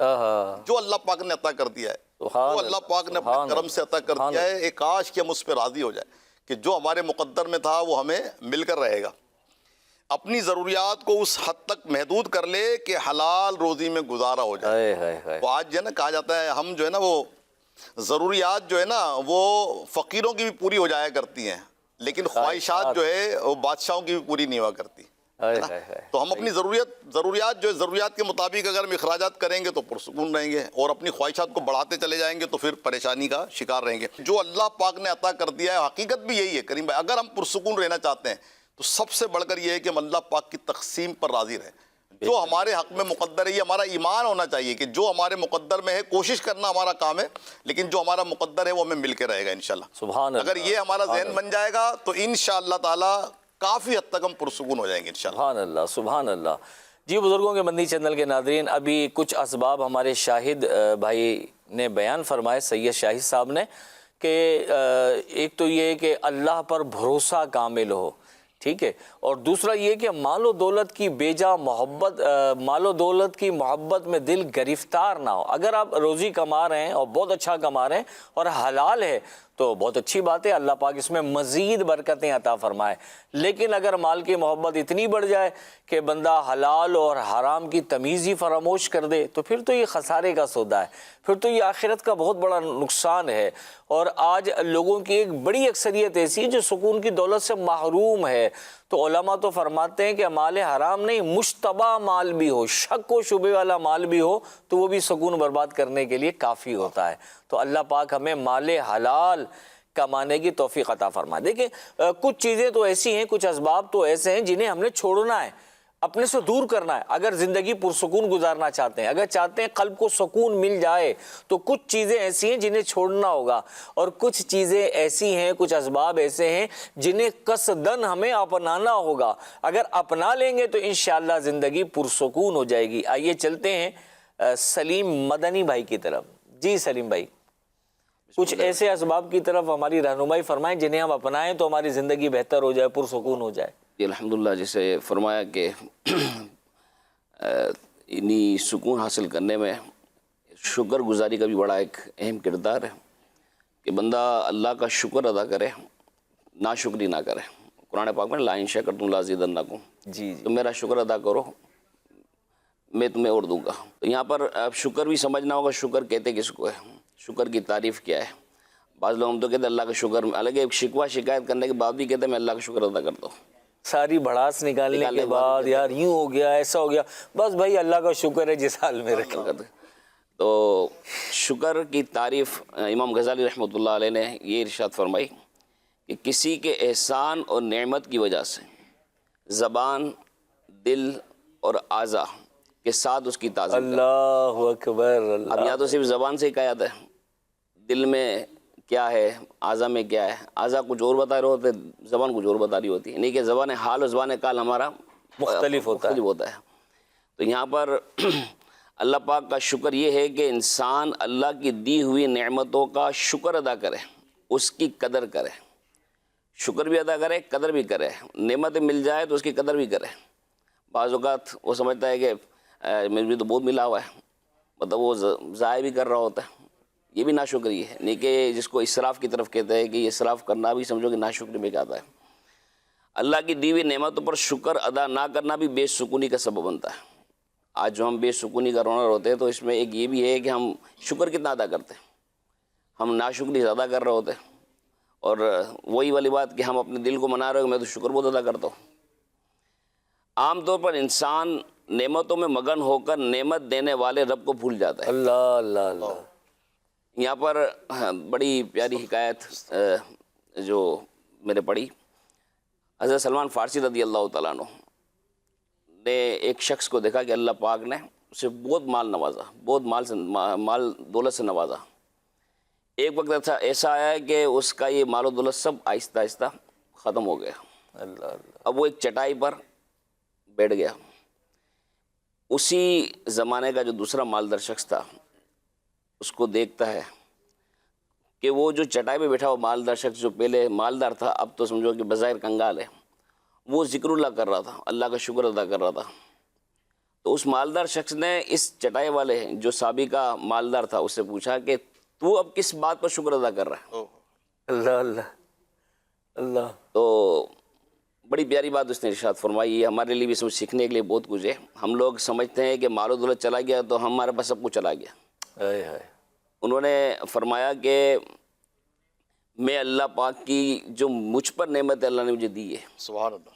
جو اللہ پاک نے عطا کر دیا ہے، وہ اللہ پاک نے اپنے کرم سے عطا کر دیا ہے۔ ایک کاش کہ ہم اس پہ راضی ہو جائے کہ جو ہمارے مقدر میں تھا وہ ہمیں مل کر رہے گا۔ اپنی ضروریات کو اس حد تک محدود کر لے کہ حلال روزی میں گزارا ہو جائے۔ تو آج جو ہے نا کہا جاتا ہے ہم جو ہے نا وہ ضروریات جو ہے نا وہ فقیروں کی بھی پوری ہو جایا کرتی ہیں، لیکن خواہشات جو ہے وہ بادشاہوں کی بھی پوری نہیں ہوا کرتی۔ تو ہم اپنی ضروریات جو ہے ضروریات کے مطابق اگر ہم اخراجات کریں گے تو پرسکون رہیں گے، اور اپنی خواہشات کو بڑھاتے چلے جائیں گے تو پھر پریشانی کا شکار رہیں گے۔ جو اللہ پاک نے عطا کر دیا ہے حقیقت بھی یہی ہے کریم بھائی، اگر ہم پرسکون رہنا چاہتے ہیں تو سب سے بڑھ کر یہ ہے کہ ہم اللہ پاک کی تقسیم پر راضی رہیں۔ جو ہمارے حق میں مقدر ہے، یہ ہمارا ایمان ہونا چاہیے کہ جو ہمارے مقدر میں ہے کوشش کرنا ہمارا کام ہے، لیکن جو ہمارا مقدر ہے وہ ہمیں مل کے رہے گا انشاءاللہ۔ سبحان اللہ۔ اگر یہ ہمارا ذہن بن جائے گا تو انشاءاللہ تعالی کافی حد تک ہم پرسکون ہو جائیں گے انشاءاللہ۔ سبحان اللہ، سبحان اللہ۔ جی بزرگوں کے مدنی چینل کے ناظرین، ابھی کچھ اسباب ہمارے شاہد بھائی نے بیان فرمائے، سید شاہد صاحب نے، کہ ایک تو یہ کہ اللہ پر بھروسہ کامل ہو، ٹھیک ہے، اور دوسرا یہ کہ مال و دولت کی بیجا محبت، مال و دولت کی محبت میں دل گرفتار نہ ہو۔ اگر آپ روزی کما رہے ہیں اور بہت اچھا کما رہے ہیں اور حلال ہے تو بہت اچھی بات ہے، اللہ پاک اس میں مزید برکتیں عطا فرمائے۔ لیکن اگر مال کی محبت اتنی بڑھ جائے کہ بندہ حلال اور حرام کی تمیز ہی فراموش کر دے تو پھر تو یہ خسارے کا سودا ہے، پھر تو یہ آخرت کا بہت بڑا نقصان ہے۔ اور آج لوگوں کی ایک بڑی اکثریت ایسی ہے جو سکون کی دولت سے محروم ہے۔ تو علماء تو فرماتے ہیں کہ مال حرام نہیں، مشتبہ مال بھی ہو، شک و شبہ والا مال بھی ہو تو وہ بھی سکون برباد کرنے کے لیے کافی ہوتا ہے۔ تو اللہ پاک ہمیں مال حلال کمانے کی توفیق عطا فرمائے۔ دیکھیں کچھ چیزیں تو ایسی ہیں، کچھ اسباب تو ایسے ہیں جنہیں ہم نے چھوڑنا ہے، اپنے سے دور کرنا ہے۔ اگر زندگی پرسکون گزارنا چاہتے ہیں، اگر چاہتے ہیں قلب کو سکون مل جائے تو کچھ چیزیں ایسی ہیں جنہیں چھوڑنا ہوگا، اور کچھ چیزیں ایسی ہیں، کچھ اسباب ایسے ہیں جنہیں قصدن ہمیں اپنانا ہوگا۔ اگر اپنا لیں گے تو انشاءاللہ زندگی پرسکون ہو جائے گی۔ آئیے چلتے ہیں سلیم مدنی بھائی کی طرف۔ جی سلیم بھائی، کچھ ایسے اسباب کی طرف ہماری رہنمائی فرمائیں جنہیں ہم اپنائیں تو ہماری زندگی بہتر ہو جائے، پرسکون ہو جائے۔ الحمدللہ، جسے فرمایا کہ انہی سکون حاصل کرنے میں شکر گزاری کا بھی بڑا ایک اہم کردار ہے کہ بندہ اللہ کا شکر ادا کرے، ناشکری نہ کرے۔ قرآن پاک میں لَئِن شَكَرْتُمْ لَأَزِيدَنَّكُمْ، جی تم میرا شکر ادا کرو میں تمہیں اور دوں گا۔ تو یہاں پر اب شکر بھی سمجھنا ہوگا، شکر کہتے کس کو ہے، شکر کی تعریف کیا ہے۔ بعض لوگ ہم تو کہتے ہیں اللہ کا شکر، الگ ایک شکوہ شکایت کرنے کے بعد بھی کہتے ہیں میں اللہ کا شکر ادا کرتا ہوں۔ ساری بھڑاس نکالنے کے بعد یار یوں ہو گیا، ایسا ہو گیا، بس بھائی اللہ کا شکر ہے جس حال میں رکھا۔ تو شکر کی تعریف امام غزالی رحمۃ اللہ علیہ نے یہ ارشاد فرمائی کہ کسی کے احسان اور نعمت کی وجہ سے زبان، دل اور اعضاء کے ساتھ اس کی تعظیم کرے۔ اللہ اکبر۔ اب یا تو صرف زبان سے ہی کہا جاتا ہے، دل میں کیا ہے، اعضاء میں کیا ہے، اعضاء کچھ اور بتا رہے ہوتے، زبان کچھ اور بتا رہی ہوتی ہے، نہیں کہ زبان حال اور زبان کال ہمارا مختلف ہوتا ہے۔ تو یہاں پر اللہ پاک کا شکر یہ ہے کہ انسان اللہ کی دی ہوئی نعمتوں کا شکر ادا کرے، اس کی قدر کرے، شکر بھی ادا کرے، قدر بھی کرے۔ نعمت مل جائے تو اس کی قدر بھی کرے۔ بعض اوقات وہ سمجھتا ہے کہ میرے بھی تو بہت ملا ہوا ہے، مطلب وہ ضائع بھی کر رہا ہوتا ہے، یہ بھی ناشکری ہے، نہیں کہ جس کو اسراف کی طرف کہتے ہیں کہ یہ اسراف کرنا بھی سمجھو کہ ناشکری میں جاتا ہے۔ اللہ کی دی ہوئی نعمتوں پر شکر ادا نہ کرنا بھی بے سکونی کا سبب بنتا ہے۔ آج جو ہم بے سکونی کا رونر ہوتے ہیں تو اس میں ایک یہ بھی ہے کہ ہم شکر کتنا ادا کرتے ہیں، ہم ناشکری زیادہ کر رہے ہوتے ہیں، اور وہی والی بات کہ ہم اپنے دل کو منا رہے ہو میں تو شکر بہت ادا کرتا ہوں۔ عام طور پر انسان نعمتوں میں مگن ہو کر نعمت دینے والے رب کو بھول جاتا ہے۔ اللہ اللہ اللہ۔ یہاں پر بڑی پیاری حکایت جو میں نے پڑھی، حضرت سلمان فارسی رضی اللہ تعالیٰ عنہ نے ایک شخص کو دیکھا کہ اللہ پاک نے اسے بہت مال نوازا، بہت مال دولت سے نوازا، ایک وقت ایسا آیا کہ اس کا یہ مال و دولت سب آہستہ آہستہ ختم ہو گیا. اللہ اللہ. اب وہ ایک چٹائی پر بیٹھ گیا. اسی زمانے کا جو دوسرا مالدار شخص تھا اس کو دیکھتا ہے کہ وہ جو چٹائی پہ بیٹھا ہوا مالدار شخص جو پہلے مالدار تھا اب تو سمجھو کہ بظاہر کنگال ہے، وہ ذکر اللہ کر رہا تھا، اللہ کا شکر ادا کر رہا تھا. تو اس مالدار شخص نے اس چٹائی والے جو سابقہ مالدار تھا اس سے پوچھا کہ تو اب کس بات پر شکر ادا کر رہا ہے؟ اللہ اللہ اللہ. تو بڑی پیاری بات اس نے ارشاد فرمائی. یہ ہمارے لیے بھی اس میں سیکھنے کے لیے بہت کچھ ہے. ہم لوگ سمجھتے ہیں کہ مال و دولت چلا گیا تو ہمارے پاس سب کچھ چلا گیا. ہائے ہائے. انہوں نے فرمایا کہ میں اللہ پاک کی جو مجھ پر نعمت اللہ نے مجھے دی ہے، سبحان اللہ.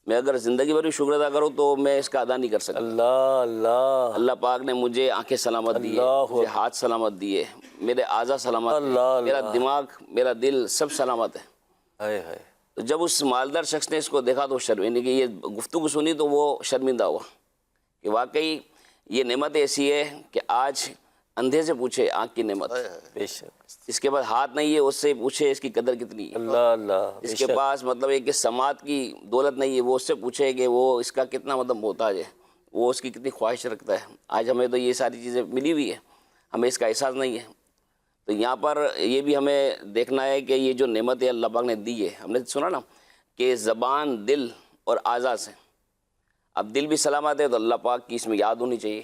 میں اگر زندگی بھر بھی شکر ادا کروں تو میں اس کا ادا نہیں کر سکتا. اللہ اللہ. اللہ پاک نے مجھے آنکھیں سلامت دی ہے، مجھے ہاتھ سلامت دیے، میرے اعضاء سلامت ہیں، میرا دماغ میرا دل سب سلامت ہے. ہائے ہائے. تو جب اس مالدار شخص نے اس کو دیکھا تو شرمندہ کہ یہ گفتگو سنی تو وہ شرمندہ ہوا کہ واقعی یہ نعمت ایسی ہے کہ آج اندھے سے پوچھے آنکھ کی نعمت، بے شک. اس کے پاس ہاتھ نہیں ہے اس سے پوچھے اس کی قدر کتنی ہے. اللہ اللہ. اس کے پاس مطلب ہے کہ سماعت کی دولت نہیں ہے، وہ اس سے پوچھے کہ وہ اس کا کتنا مطلب محتاج ہے، وہ اس کی کتنی خواہش رکھتا ہے. آج ہمیں تو یہ ساری چیزیں ملی ہوئی ہے، ہمیں اس کا احساس نہیں ہے. تو یہاں پر یہ بھی ہمیں دیکھنا ہے کہ یہ جو نعمت ہے اللہ پاک نے دی ہے. ہم نے سنا نا کہ زبان، دل اور اعضاء سے، اب دل بھی سلامت ہے تو اللہ پاک کی اس میں یاد ہونی چاہیے،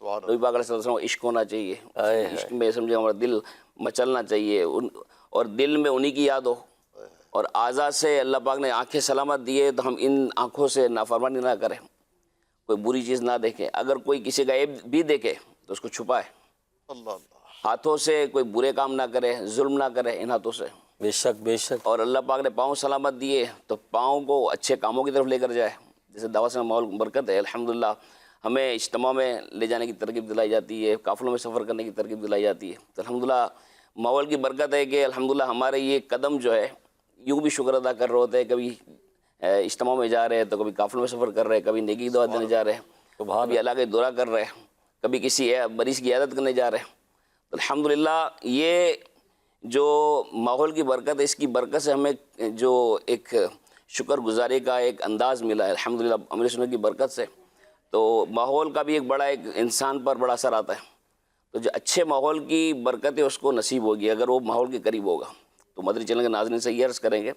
سبحان نبی پاک علیہ السلام عشق ہونا چاہیے، عشق میں سمجھے ہمارا دل مچلنا چاہیے، اور دل میں انہی کی یاد ہو. اور اعضاء سے اللہ پاک نے آنکھیں سلامت دیے تو ہم ان آنکھوں سے نافرمانی نہ کریں، کوئی بری چیز نہ دیکھیں، اگر کوئی کسی کا عیب بھی دیکھے تو اس کو چھپائے. اللہ اللہ. ہاتھوں سے کوئی برے کام نہ کرے، ظلم نہ کرے ان ہاتھوں سے. بے شک بے شک. اور اللہ پاک نے پاؤں سلامت دیے تو پاؤں کو اچھے کاموں کی طرف لے کر جائے. جیسے دعوت سے ماحول برکت ہے الحمدللہ، ہمیں اجتماع میں لے جانے کی ترغیب دلائی جاتی ہے، قافلوں میں سفر کرنے کی ترغیب دلائی جاتی ہے. تو الحمدللہ ماحول کی برکت ہے کہ الحمدللہ ہمارے یہ قدم جو ہے یوں بھی شکر ادا کر رہے ہوتے ہیں. کبھی اجتماع میں جا رہے ہیں تو کبھی قافلوں میں سفر کر رہے ہیں، کبھی نیکی کی دعوت دینے جا رہے ہیں، کبھی اللہ کا دورہ کر رہے ہیں، کبھی کسی مریض کی عیادت کرنے جا رہے ہیں. تو الحمدللہ یہ جو ماحول کی برکت ہے، اس کی برکت سے ہمیں جو ایک شکر گزاری کا ایک انداز ملا ہے الحمدللہ امیر سنت کی برکت سے. تو ماحول کا بھی ایک بڑا ایک انسان پر بڑا اثر آتا ہے. تو جو اچھے ماحول کی برکت ہے اس کو نصیب ہوگی اگر وہ ماحول کے قریب ہوگا. تو مدری چینل کے ناظرین سے یہ عرض کریں گے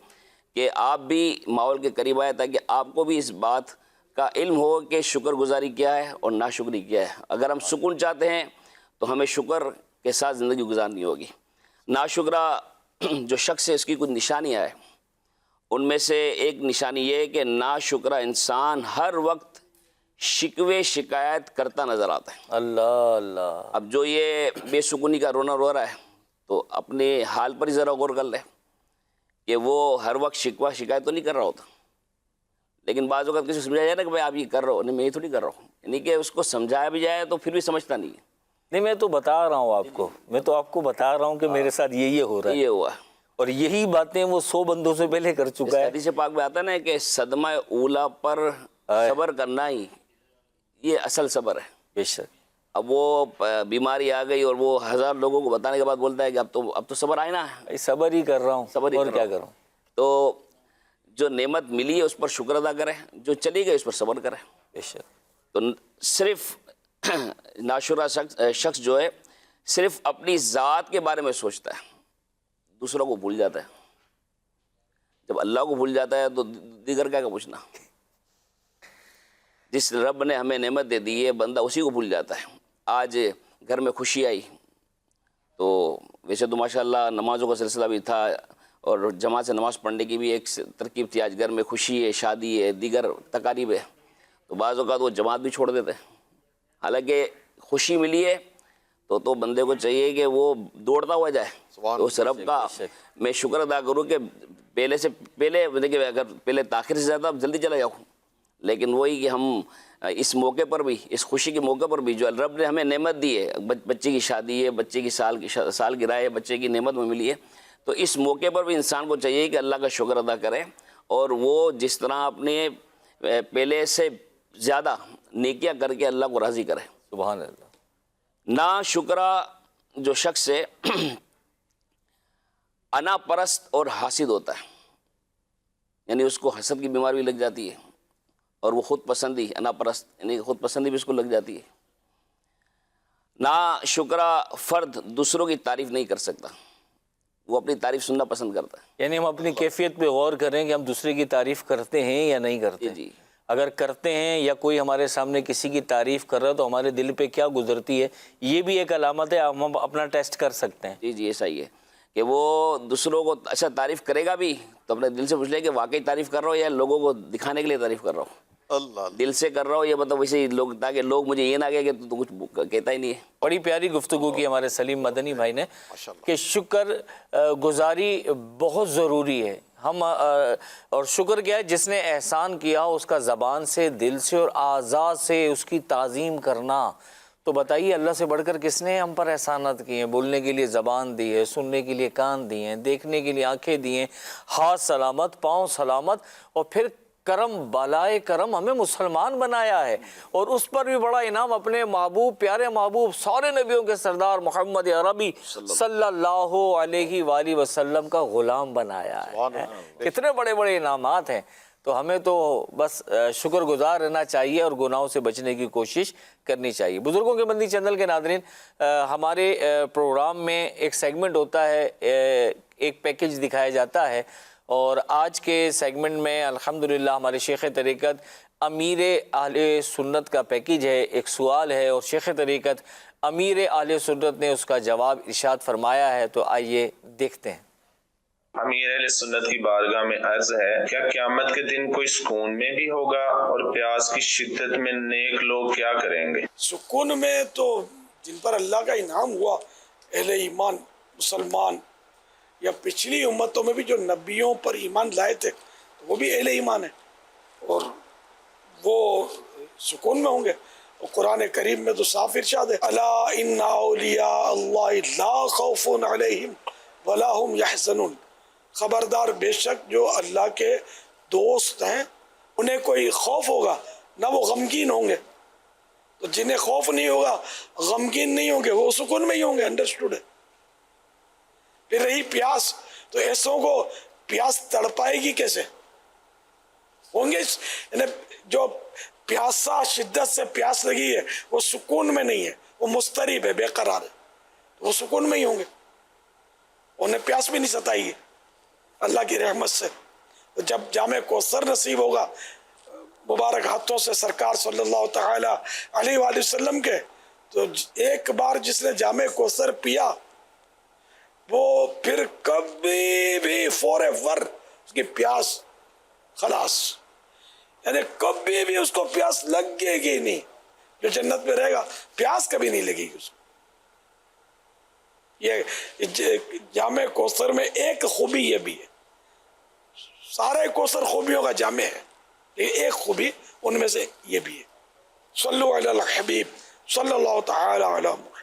کہ آپ بھی ماحول کے قریب آئے تاکہ آپ کو بھی اس بات کا علم ہو کہ شکر گزاری کیا ہے اور ناشکری کیا ہے. اگر ہم سکون چاہتے ہیں تو ہمیں شکر کے ساتھ زندگی گزارنی ہوگی. ناشکرا جو شخص ہے اس کی کچھ نشانیاں ہیں، ان میں سے ایک نشانی یہ ہے کہ ناشکرا انسان ہر وقت شکوے شکایت کرتا نظر آتا ہے. اللہ اللہ. اب جو یہ بے سکونی کا رونا رو رہا ہے تو اپنے حال پر ہی ذرا غور کر لے کہ وہ ہر وقت شکوہ شکایت تو نہیں کر رہا ہوتا، لیکن بعض اوقات کسی کو سمجھایا جائے نا کہ بھائی آپ یہ کر رہے ہو، نہیں میں یہ تھوڑی کر رہا ہوں، یعنی کہ اس کو سمجھایا بھی جائے تو پھر بھی سمجھتا نہیں ہے. نہیں میں تو بتا رہا ہوں آپ کو، میں تو آپ کو بتا رہا ہوں کہ میرے ساتھ یہ ہو رہا ہے، یہ ہوا اور یہی باتیں وہ 100 بندوں سے پہلے کر چکا ہے. حدیث پاک میں آتا ہے نا کہ صدمہ اولا پر صبر کرنا ہی یہ اصل صبر ہے. بے شک. اب وہ بیماری آ گئی اور وہ 1000 لوگوں کو بتانے کے بعد بولتا ہے کہ اب تو صبر آئے نا، صبر ہی کر رہا ہوں، صبر ہی اور کر کیا رہا ہوں. کروں. تو جو نعمت ملی ہے اس پر شکر ادا کرے، جو چلی گئی اس پر صبر کرے. بے شک. تو صرف ناشکرا شخص جو ہے صرف اپنی ذات کے بارے میں سوچتا ہے، دوسروں کو بھول جاتا ہے. جب اللہ کو بھول جاتا ہے تو دیگر کیا پوچھنا. جس رب نے ہمیں نعمت دے دی ہے بندہ اسی کو بھول جاتا ہے. آج گھر میں خوشی آئی تو ویسے تو ماشاءاللہ نمازوں کا سلسلہ بھی تھا اور جماعت سے نماز پڑھنے کی بھی ایک ترکیب تھی. آج گھر میں خوشی ہے، شادی ہے، دیگر تقاریب ہے، تو بعض اوقات وہ جماعت بھی چھوڑ دیتے ہیں. حالانکہ خوشی ملی ہے تو بندے کو چاہیے کہ وہ دوڑتا ہوا جائے تو اس رب کا میں شکر ادا کروں کہ پہلے اگر پہلے تاخیر سے زیادہ اب جلدی چلا جاؤں. لیکن وہی کہ ہم اس موقع پر بھی، اس خوشی کے موقع پر بھی جو رب نے ہمیں نعمت دی ہے، بچے کی شادی ہے، بچے کی سالگرہ ہے، بچے کی نعمت میں ملی ہے، تو اس موقع پر بھی انسان کو چاہیے کہ اللہ کا شکر ادا کرے اور وہ جس طرح اپنے پہلے سے زیادہ نیکیاں کر کے اللہ کو راضی کرے. سبحان اللہ. نا شکرا جو شخص ہے انا پرست اور حاسد ہوتا ہے، یعنی اس کو حسد کی بیماری بھی لگ جاتی ہے، اور وہ خود پسندی، انا پرست یعنی خود پسندی بھی اس کو لگ جاتی ہے۔ نا شکرہ فرد دوسروں کی تعریف نہیں کر سکتا، وہ اپنی تعریف سننا پسند کرتا ہے۔ یعنی ہم اپنی کیفیت پہ غور کریں کہ ہم دوسرے کی تعریف کرتے ہیں یا نہیں کرتے۔ جی اگر کرتے ہیں یا کوئی ہمارے سامنے کسی کی تعریف کر رہا ہے تو ہمارے دل پہ کیا گزرتی ہے، یہ بھی ایک علامت ہے، ہم اپنا ٹیسٹ کر سکتے ہیں۔ جی ایسا ہی ہے کہ وہ دوسروں کو اچھا تعریف کرے گا بھی تو اپنے دل سے پوچھ لے کہ واقعی تعریف کر رہا ہو یا لوگوں کو دکھانے کے لیے تعریف کر رہا ہو۔ اللہ دل سے کر رہا ہو یہ مطلب ویسے ہی لوگ، تاکہ لوگ مجھے یہ نہ کہے کہ تو کچھ کہتا ہی نہیں ہے۔ بڑی پیاری گفتگو کی ہمارے سلیم مدنی بھائی نے کہ شکر گزاری بہت ضروری ہے۔ ہم اور شکر کیا ہے، جس نے احسان کیا اس کا زبان سے، دل سے اور اعضاء سے اس کی تعظیم کرنا۔ تو بتائیے اللہ سے بڑھ کر کس نے ہم پر احسانات کیے ہیں؟ بولنے کے لیے زبان دی ہے، سننے کے لیے کان دیے ہیں، دیکھنے کے لیے آنکھیں دی ہیں، ہاتھ سلامت، پاؤں سلامت، اور پھر کرم بالائے کرم ہمیں مسلمان بنایا ہے، اور اس پر بھی بڑا انعام اپنے محبوب، پیارے محبوب، سارے نبیوں کے سردار محمد عربی صلی اللہ علیہ وآلہ وسلم کا غلام بنایا ہے۔ کتنے بڑے بڑے انعامات ہیں۔ تو ہمیں تو بس شکر گزار رہنا چاہیے اور گناہوں سے بچنے کی کوشش کرنی چاہیے۔ بزرگوں کے بندی چینل کے ناظرین، ہمارے پروگرام میں ایک سیگمنٹ ہوتا ہے، ایک پیکج دکھایا جاتا ہے، اور آج کے سیگمنٹ میں الحمدللہ ہمارے شیخ طریقت امیر اہل سنت کا پیکج ہے۔ ایک سوال ہے اور شیخ طریقت امیر اہل سنت نے اس کا جواب ارشاد فرمایا ہے، تو آئیے دیکھتے ہیں۔ امیر اہل سنت کی بارگاہ میں عرض ہے، کیا قیامت کے دن کوئی سکون میں بھی ہوگا، اور پیاس کی شدت میں نیک لوگ کیا کریں گے؟ سکون میں تو جن پر اللہ کا انعام ہوا، اہل ایمان مسلمان، یا پچھلی امتوں میں بھی جو نبیوں پر ایمان لائے تھے وہ بھی اہل ایمان ہیں، اور وہ سکون میں ہوں گے۔ اور قرآن کریم میں تو صاف ارشاد ہے، الا ان اولیاء اللہ لا خوف علیہم ولا هم یحزنون، خبردار بے شک جو اللہ کے دوست ہیں انہیں کوئی خوف ہوگا نہ وہ غمگین ہوں گے۔ تو جنہیں خوف نہیں ہوگا، غمگین نہیں ہوں گے، وہ سکون میں ہی ہوں گے۔ انڈرسٹوڈ ہے۔ پھر رہی پیاس، تو ایسوں کو پیاس تڑپائے گی کیسے؟ ہوں گے یعنی جو پیاسا، شدت سے پیاس لگی ہے، وہ سکون میں نہیں ہے، وہ مضطرب ہے، بے قرار ہے، وہ سکون میں ہی ہوں گے، انہیں پیاس بھی نہیں ستائی ہے اللہ کی رحمت سے۔ جب جام کوثر نصیب ہوگا مبارک ہاتھوں سے سرکار صلی اللہ تعالی علیہ وآلہ وسلم کے، تو ایک بار جس نے جام کوثر پیا وہ پھر کبھی بھی فور ایور اس کی پیاس خلاص، یعنی کبھی بھی اس کو پیاس لگے گی نہیں۔ جو جنت میں رہے گا پیاس کبھی نہیں لگے گی اس کو۔ یہ جامع کوثر میں ایک خوبی یہ بھی ہے، سارے کوثر خوبیوں کا جامع ہے، لیکن ایک خوبی ان میں سے یہ بھی ہے۔ صلو علی الحبیب صلی اللہ تعالی علی محمد۔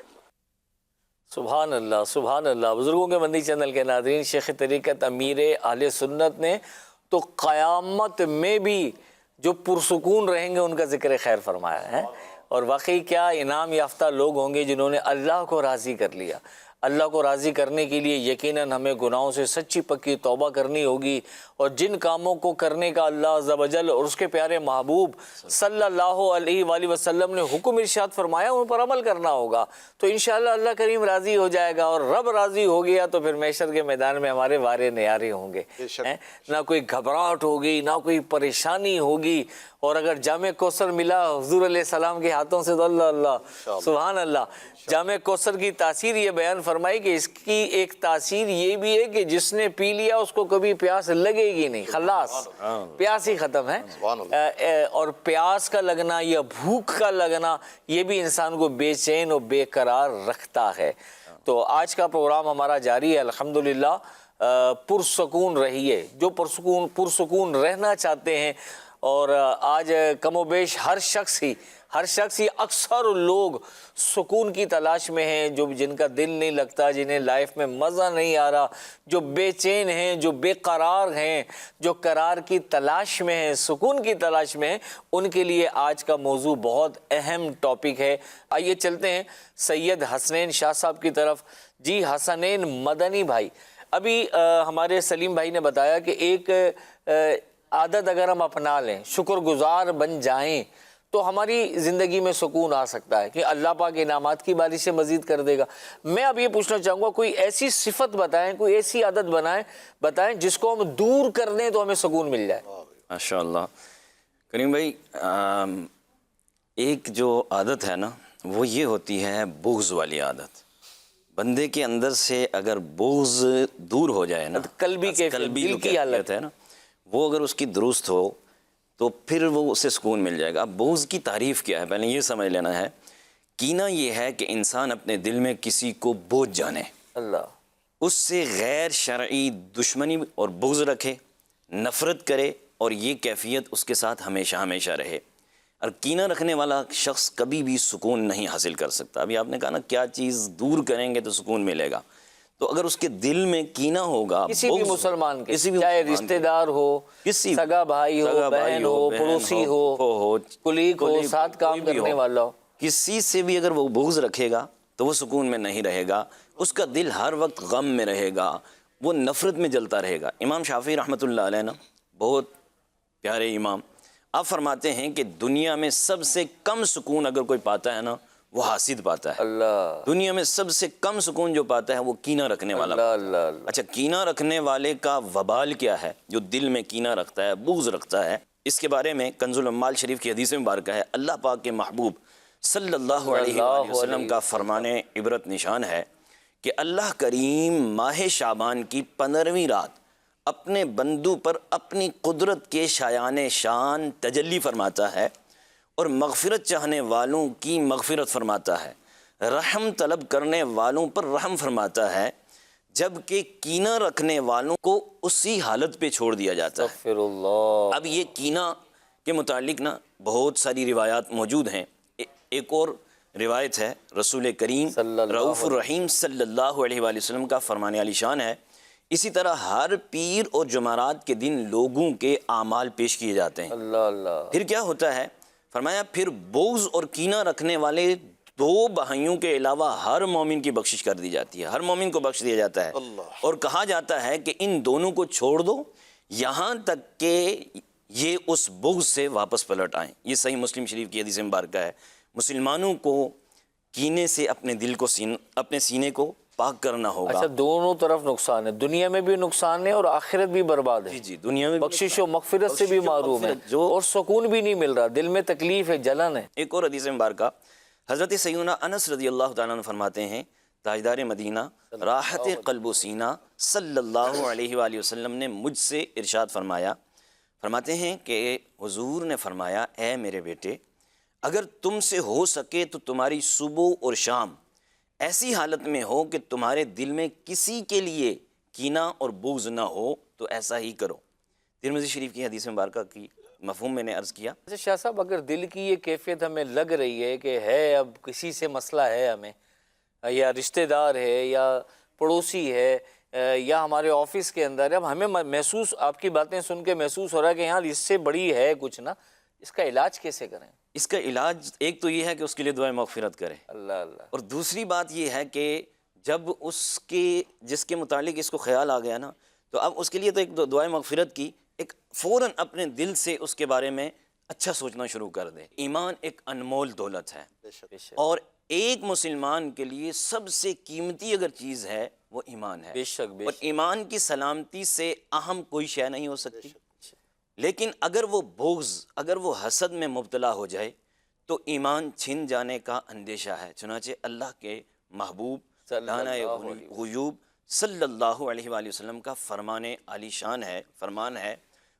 سبحان اللہ، سبحان اللہ۔ بزرگوں کے بندی چینل کے ناظرین، شیخ طریقت امیر اہل سنت نے تو قیامت میں بھی جو پرسکون رہیں گے ان کا ذکر خیر فرمایا ہے، اور واقعی کیا انعام یافتہ لوگ ہوں گے جنہوں نے اللہ کو راضی کر لیا۔ اللہ کو راضی کرنے کے لیے یقیناً ہمیں گناہوں سے سچی پکی توبہ کرنی ہوگی، اور جن کاموں کو کرنے کا اللہ عز و جل اور اس کے پیارے محبوب صلی اللہ علیہ وآلہ وسلم نے حکم ارشاد فرمایا ان پر عمل کرنا ہوگا، تو انشاءاللہ اللہ کریم راضی ہو جائے گا، اور رب راضی ہو گیا تو پھر محشر کے میدان میں ہمارے وارے نیارے ہوں گے، نہ کوئی گھبراہٹ ہوگی، نہ کوئی پریشانی ہوگی۔ اور اگر جامع کوثر ملا حضور علیہ السلام کے ہاتھوں سے تو اللہ اللہ سبحان اللہ۔ جامع کوثر کی تاثیر یہ بیان فرمائی کہ اس کی ایک تاثیر یہ بھی ہے کہ جس نے پی لیا اس کو کبھی پیاس لگے گی نہیں، خلاص پیاس ہی ختم ہے۔ اور پیاس کا لگنا یا بھوک کا لگنا یہ بھی انسان کو بے چین اور بے قرار رکھتا ہے۔ تو آج کا پروگرام ہمارا جاری ہے الحمدللہ۔ پرسکون رہیے، جو پرسکون رہنا چاہتے ہیں، اور آج کم و بیش ہر شخص ہی اکثر لوگ سکون کی تلاش میں ہیں، جن کا دل نہیں لگتا، جنہیں لائف میں مزہ نہیں آ رہا، جو بے چین ہیں، جو بے قرار ہیں، جو قرار کی تلاش میں ہیں، سکون کی تلاش میں ہیں، ان کے لیے آج کا موضوع بہت اہم ٹاپک ہے۔ آئیے چلتے ہیں سید حسنین شاہ صاحب کی طرف۔ جی حسنین مدنی بھائی، ابھی ہمارے سلیم بھائی نے بتایا کہ ایک عادت اگر ہم اپنا لیں، شکر گزار بن جائیں، تو ہماری زندگی میں سکون آ سکتا ہے کہ اللہ پاک انعامات کی بارشیں مزید کر دے گا۔ میں اب یہ پوچھنا چاہوں گا، کوئی ایسی صفت بتائیں، کوئی ایسی عادت بتائیں جس کو ہم دور کر دیں تو ہمیں سکون مل جائے۔ ماشاء اللہ کریم بھائی، ایک جو عادت ہے نا وہ یہ ہوتی ہے بغض والی عادت۔ بندے کے اندر سے اگر بغض دور ہو جائے نا، قلبی کیفیت، قلبی دل جو کی حالت کیفیت ہے نا، وہ اگر اس کی درست ہو تو پھر وہ اسے سکون مل جائے گا۔ اب بغض کی تعریف کیا ہے پہلے یہ سمجھ لینا ہے۔ کینہ یہ ہے کہ انسان اپنے دل میں کسی کو بوجھ جانے، اللہ، اس سے غیر شرعی دشمنی اور بغض رکھے، نفرت کرے، اور یہ کیفیت اس کے ساتھ ہمیشہ ہمیشہ رہے۔ اور کینہ رکھنے والا شخص کبھی بھی سکون نہیں حاصل کر سکتا۔ ابھی آپ نے کہا نا کیا چیز دور کریں گے تو سکون ملے گا، تو اگر اس کے دل میں کینہ ہوگا، کسی بھی بغض، مسلمان کے، کسی بھی چاہے مسلمان رشتہ کے، دار ہو، کسی سگا بھائی ہو، بہن ہو، پڑوسی ہو، کلیگ ہو، ساتھ کام کرنے والا ہو، کسی سے بھی اگر وہ بغض رکھے گا تو وہ سکون میں نہیں رہے گا، اس کا دل ہر وقت غم میں رہے گا، وہ نفرت میں جلتا رہے گا۔ امام شافعی رحمۃ اللہ علیہ نا، بہت پیارے امام، آپ فرماتے ہیں کہ دنیا میں سب سے کم سکون اگر کوئی پاتا ہے نا وہ حاسد پاتا ہے۔ اللہ، دنیا میں سب سے کم سکون جو پاتا ہے وہ کینہ رکھنے والا پاتا ہے۔ اللہ، اللہ۔ اچھا، کینہ رکھنے والے کا وبال کیا ہے؟ جو دل میں کینہ رکھتا ہے، بغض رکھتا ہے، اس کے بارے میں کنز العمال شریف کی حدیث مبارکہ ہے، اللہ پاک کے محبوب صلی اللہ علیہ وآلہ وسلم کا فرمان عبرت نشان ہے کہ اللہ کریم ماہ شعبان کی 15ویں رات اپنے بندوں پر اپنی قدرت کے شایان شان تجلی فرماتا ہے، اور مغفرت چاہنے والوں کی مغفرت فرماتا ہے، رحم طلب کرنے والوں پر رحم فرماتا ہے، جبکہ کینہ رکھنے والوں کو اسی حالت پہ چھوڑ دیا جاتا ہے۔ استغفر اللہ۔ اب یہ کینہ کے متعلق نا بہت ساری روایات موجود ہیں۔ ایک اور روایت ہے، رسول کریم رؤوف الرحیم صلی اللہ علیہ وآلہ وسلم کا فرمان علی شان ہے، اسی طرح ہر پیر اور جمعرات کے دن لوگوں کے اعمال پیش کیے جاتے ہیں۔ اللہ، اللہ۔ پھر کیا ہوتا ہے؟ فرمایا پھر بغض اور کینہ رکھنے والے 2 بھائیوں کے علاوہ ہر مومن کی بخشش کر دی جاتی ہے، ہر مومن کو بخش دیا جاتا ہے، اور کہا جاتا ہے کہ ان دونوں کو چھوڑ دو یہاں تک کہ یہ اس بغض سے واپس پلٹ آئیں۔ یہ صحیح مسلم شریف کی حدیث مبارکہ ہے۔ مسلمانوں کو کینے سے اپنے دل کو اپنے سینے کو پاک کرنا ہوگا۔ اچھا، دونوں طرف نقصان ہے، دنیا میں بھی نقصان ہے اور آخرت بھی برباد ہے۔ جی، دنیا میں بخشش و مغفرت سے بھی معروم ہے، اور سکون بھی نہیں مل رہا، دل میں تکلیف ہے، جلن ہے۔ ایک اور حدیث مبارکہ حضرت سیدنا انس رضی اللہ تعالیٰ عنہ فرماتے ہیں، تاجدار مدینہ راحت قلب و سینہ صلی اللہ علیہ وآلہ وسلم نے مجھ سے ارشاد فرمایا، فرماتے ہیں کہ حضور نے فرمایا، اے میرے بیٹے، اگر تم سے ہو سکے تو تمہاری صبح اور شام ایسی حالت میں ہو کہ تمہارے دل میں کسی کے لیے کینہ اور بغض نہ ہو تو ایسا ہی کرو۔ ترمذی شریف کی حدیث مبارکہ کی مفہوم میں نے عرض کیا۔ اچھا شاہ صاحب، اگر دل کی یہ کیفیت ہمیں لگ رہی ہے کہ ہے، اب کسی سے مسئلہ ہے ہمیں، یا رشتہ دار ہے، یا پڑوسی ہے، یا ہمارے آفس کے اندر ہے، اب ہمیں محسوس، آپ کی باتیں سن کے محسوس ہو رہا ہے کہ یار اس سے بڑی ہے کچھ نا، اس کا علاج کیسے کریں؟ اس کا علاج ایک تو یہ ہے کہ اس کے لیے دعائے مغفرت کرے، اللہ، اللہ۔ اور دوسری بات یہ ہے کہ جب اس کے جس کے متعلق اس کو خیال آ گیا نا، تو اب اس کے لیے تو ایک دعائے مغفرت کی، ایک فوراً اپنے دل سے اس کے بارے میں اچھا سوچنا شروع کر دے۔ ایمان ایک انمول دولت ہے، اور ایک مسلمان کے لیے سب سے قیمتی اگر چیز ہے وہ ایمان ہے، بے شک، بے اور شک۔ ایمان کی سلامتی سے اہم کوئی شے نہیں ہو سکتی۔ لیکن اگر وہ بغض، اگر وہ حسد میں مبتلا ہو جائے تو ایمان چھن جانے کا اندیشہ ہے۔ چنانچہ اللہ کے محبوب دانۂ غیوب صلی اللہ علیہ وآلہ وسلم کا فرمان عالی شان ہے،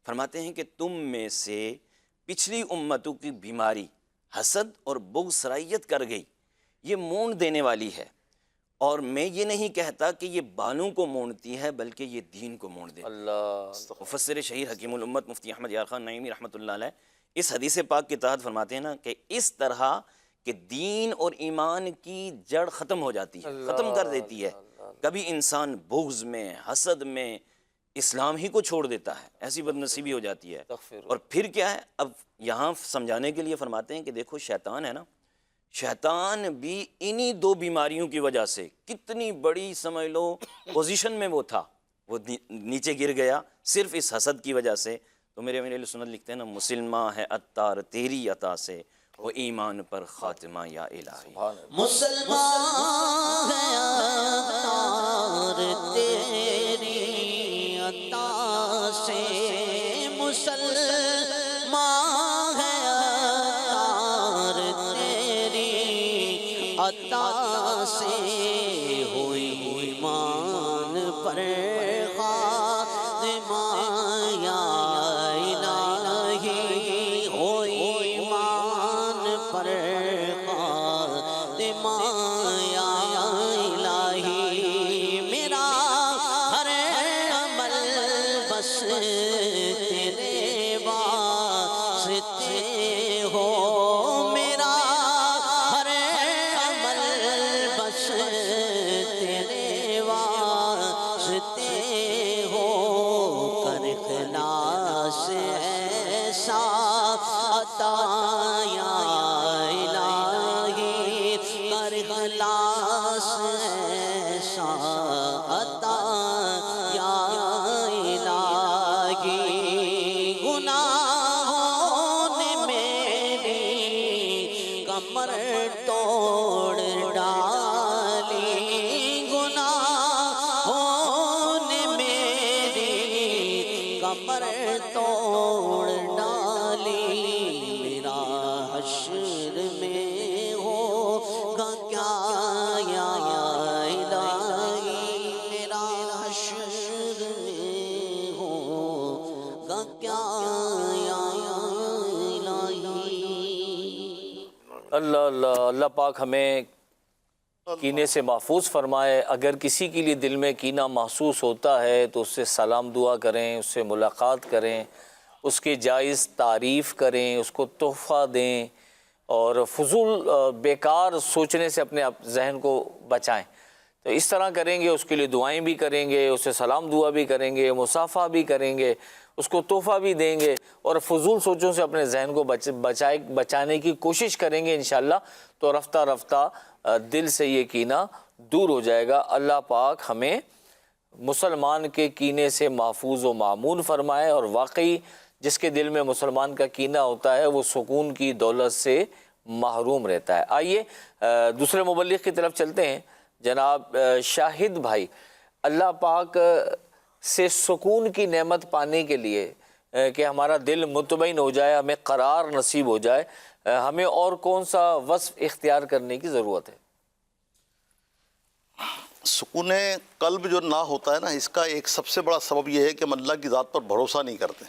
فرماتے ہیں کہ تم میں سے پچھلی امتوں کی بیماری حسد اور بغض سرائیت کر گئی، یہ مونڈ دینے والی ہے، اور میں یہ نہیں کہتا کہ یہ بالوں کو مونڈتی ہے بلکہ یہ دین کو مونڈ دیتی ہے۔ اللہ، مفسر شہیر حکیم الامت مفتی احمد یار خان نعیمی رحمۃ اللہ علیہ اس حدیث پاک کے تحت فرماتے ہیں نا کہ اس طرح کہ دین اور ایمان کی جڑ ختم ہو جاتی ہے، ختم کر دیتی ہے۔ کبھی انسان بغض میں، حسد میں اسلام ہی کو چھوڑ دیتا ہے، ایسی بد نصیبی ہو جاتی ہے۔ اور پھر کیا ہے، اب یہاں سمجھانے کے لیے فرماتے ہیں کہ دیکھو شیطان ہے نا، شیطان بھی انہی 2 بیماریوں کی وجہ سے، کتنی بڑی سمجھ لو پوزیشن میں وہ تھا، وہ نیچے گر گیا صرف اس حسد کی وجہ سے. تو میرے امیر اہل سنت لکھتے ہیں نا، مسلمہ ہے عطار تیری عطا سے، وہ ایمان پر خاتمہ یا الہی. مسلمان ہے عطار تیری عطا سے، مسلمان ہے عطار تیری عطا سے، ہوئی ایمان پر خاتمہ یا الہی، ہوئی ایمان پر خاتمہ یا الہی. میرا ہر عمل بس تیرے واسطے ہو، میرا ہر عمل بس تیرے واسطے ہو، کر اخلاص ایسا عطا یا الہی، کر اخلاص ایسا عطا یا الہی. گناہوں نے میری کمر توڑ ڈالی، گناہوں نے میری کمر توڑ ڈالی، میرا حشر میں ہوگا کیا یا الہی، میرا حشر میں ہوگا کیا یا الہی. اللہ اللہ، اللہ پاک ہمیں کینے سے محفوظ فرمائے. اگر کسی کے لیے دل میں کینہ محسوس ہوتا ہے تو اس سے سلام دعا کریں، اس سے ملاقات کریں، اس کی جائز تعریف کریں، اس کو تحفہ دیں، اور فضول بیکار سوچنے سے اپنے ذہن کو بچائیں. تو اس طرح کریں گے، اس کے لیے دعائیں بھی کریں گے، اسے سلام دعا بھی کریں گے، مصافحہ بھی کریں گے، اس کو تحفہ بھی دیں گے، اور فضول سوچوں سے اپنے ذہن کو بچانے کی کوشش کریں گے انشاءاللہ، تو رفتہ رفتہ دل سے یہ کینہ دور ہو جائے گا. اللہ پاک ہمیں مسلمان کے کینے سے محفوظ و معمون فرمائے، اور واقعی جس کے دل میں مسلمان کا کینہ ہوتا ہے وہ سکون کی دولت سے محروم رہتا ہے. آئیے دوسرے مبلغ کی طرف چلتے ہیں. جناب شاہد بھائی، اللہ پاک سے سکون کی نعمت پانے کے لیے کہ ہمارا دل مطمئن ہو جائے، ہمیں قرار نصیب ہو جائے، ہمیں اور کون سا وصف اختیار کرنے کی ضرورت ہے؟ سکون قلب جو نہ ہوتا ہے نا، اس کا ایک سب سے بڑا سبب یہ ہے کہ ہم اللہ کی ذات پر بھروسہ نہیں کرتے.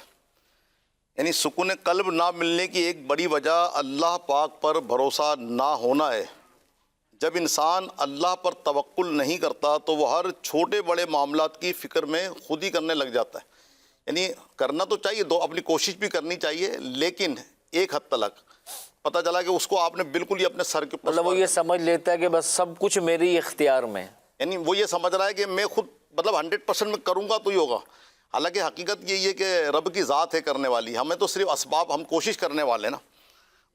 یعنی سکون قلب نہ ملنے کی ایک بڑی وجہ اللہ پاک پر بھروسہ نہ ہونا ہے. جب انسان اللہ پر توکل نہیں کرتا تو وہ ہر چھوٹے بڑے معاملات کی فکر میں خود ہی کرنے لگ جاتا ہے. یعنی کرنا تو چاہیے، اپنی کوشش بھی کرنی چاہیے، لیکن ایک حد تک پتہ چلا کہ اس کو آپ نے بالکل ہی اپنے سر کے اوپر، مطلب وہ یہ سمجھ لیتا ہے کہ بس سب کچھ میری اختیار میں، یعنی وہ یہ سمجھ رہا ہے کہ میں خود 100% میں کروں گا تو ہی ہوگا. حالانکہ حقیقت یہی ہے کہ رب کی ذات ہے کرنے والی، ہمیں تو صرف اسباب، ہم کوشش کرنے والے نا.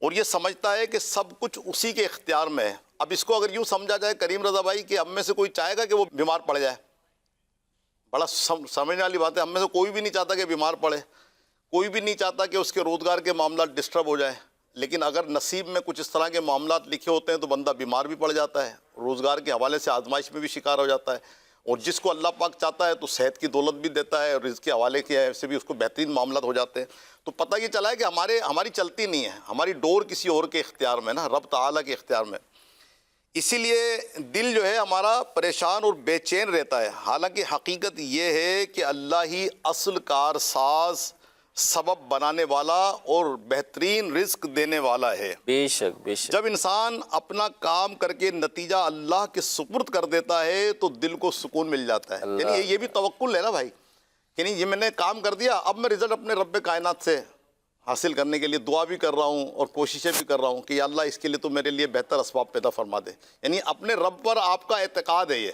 اور یہ سمجھتا ہے کہ سب کچھ اسی کے اختیار میں ہے. اب اس کو اگر یوں سمجھا جائے کریم رضا بھائی کہ ہم میں سے کوئی چاہے گا کہ وہ بیمار پڑ جائے؟ بڑا سمجھنے والی بات ہے. ہم میں سے کوئی بھی نہیں چاہتا کہ بیمار پڑے، کوئی بھی نہیں چاہتا کہ اس کے روزگار کے معاملات ڈسٹرب ہو جائیں. لیکن اگر نصیب میں کچھ اس طرح کے معاملات لکھے ہوتے ہیں تو بندہ بیمار بھی پڑ جاتا ہے، روزگار کے حوالے سے آزمائش میں بھی شکار ہو جاتا ہے. اور جس کو اللہ پاک چاہتا ہے تو صحت کی دولت بھی دیتا ہے، اور رزق کے حوالے کے سے بھی اس کو بہترین معاملات ہو جاتے ہیں. تو پتہ یہ چلا ہے کہ ہماری چلتی نہیں ہے، ہماری ڈور کسی اور کے اختیار میں نا، رب تعالیٰ کے اختیار میں. اسی لیے دل جو ہے ہمارا پریشان اور بے چین رہتا ہے. حالانکہ حقیقت یہ ہے کہ اللہ ہی اصل کار ساز، سبب بنانے والا اور بہترین رزق دینے والا ہے. بے شک بے شک. جب انسان اپنا کام کر کے نتیجہ اللہ کے سپرد کر دیتا ہے تو دل کو سکون مل جاتا ہے. یعنی یہ بھی توکل ہے نا بھائی، یعنی یہ میں نے کام کر دیا، اب میں رزلٹ اپنے رب کائنات سے حاصل کرنے کے لیے دعا بھی کر رہا ہوں اور کوششیں بھی کر رہا ہوں کہ یا اللہ اس کے لیے تو میرے لیے بہتر اسباب پیدا فرما دے. یعنی اپنے رب پر آپ کا اعتقاد ہے یہ،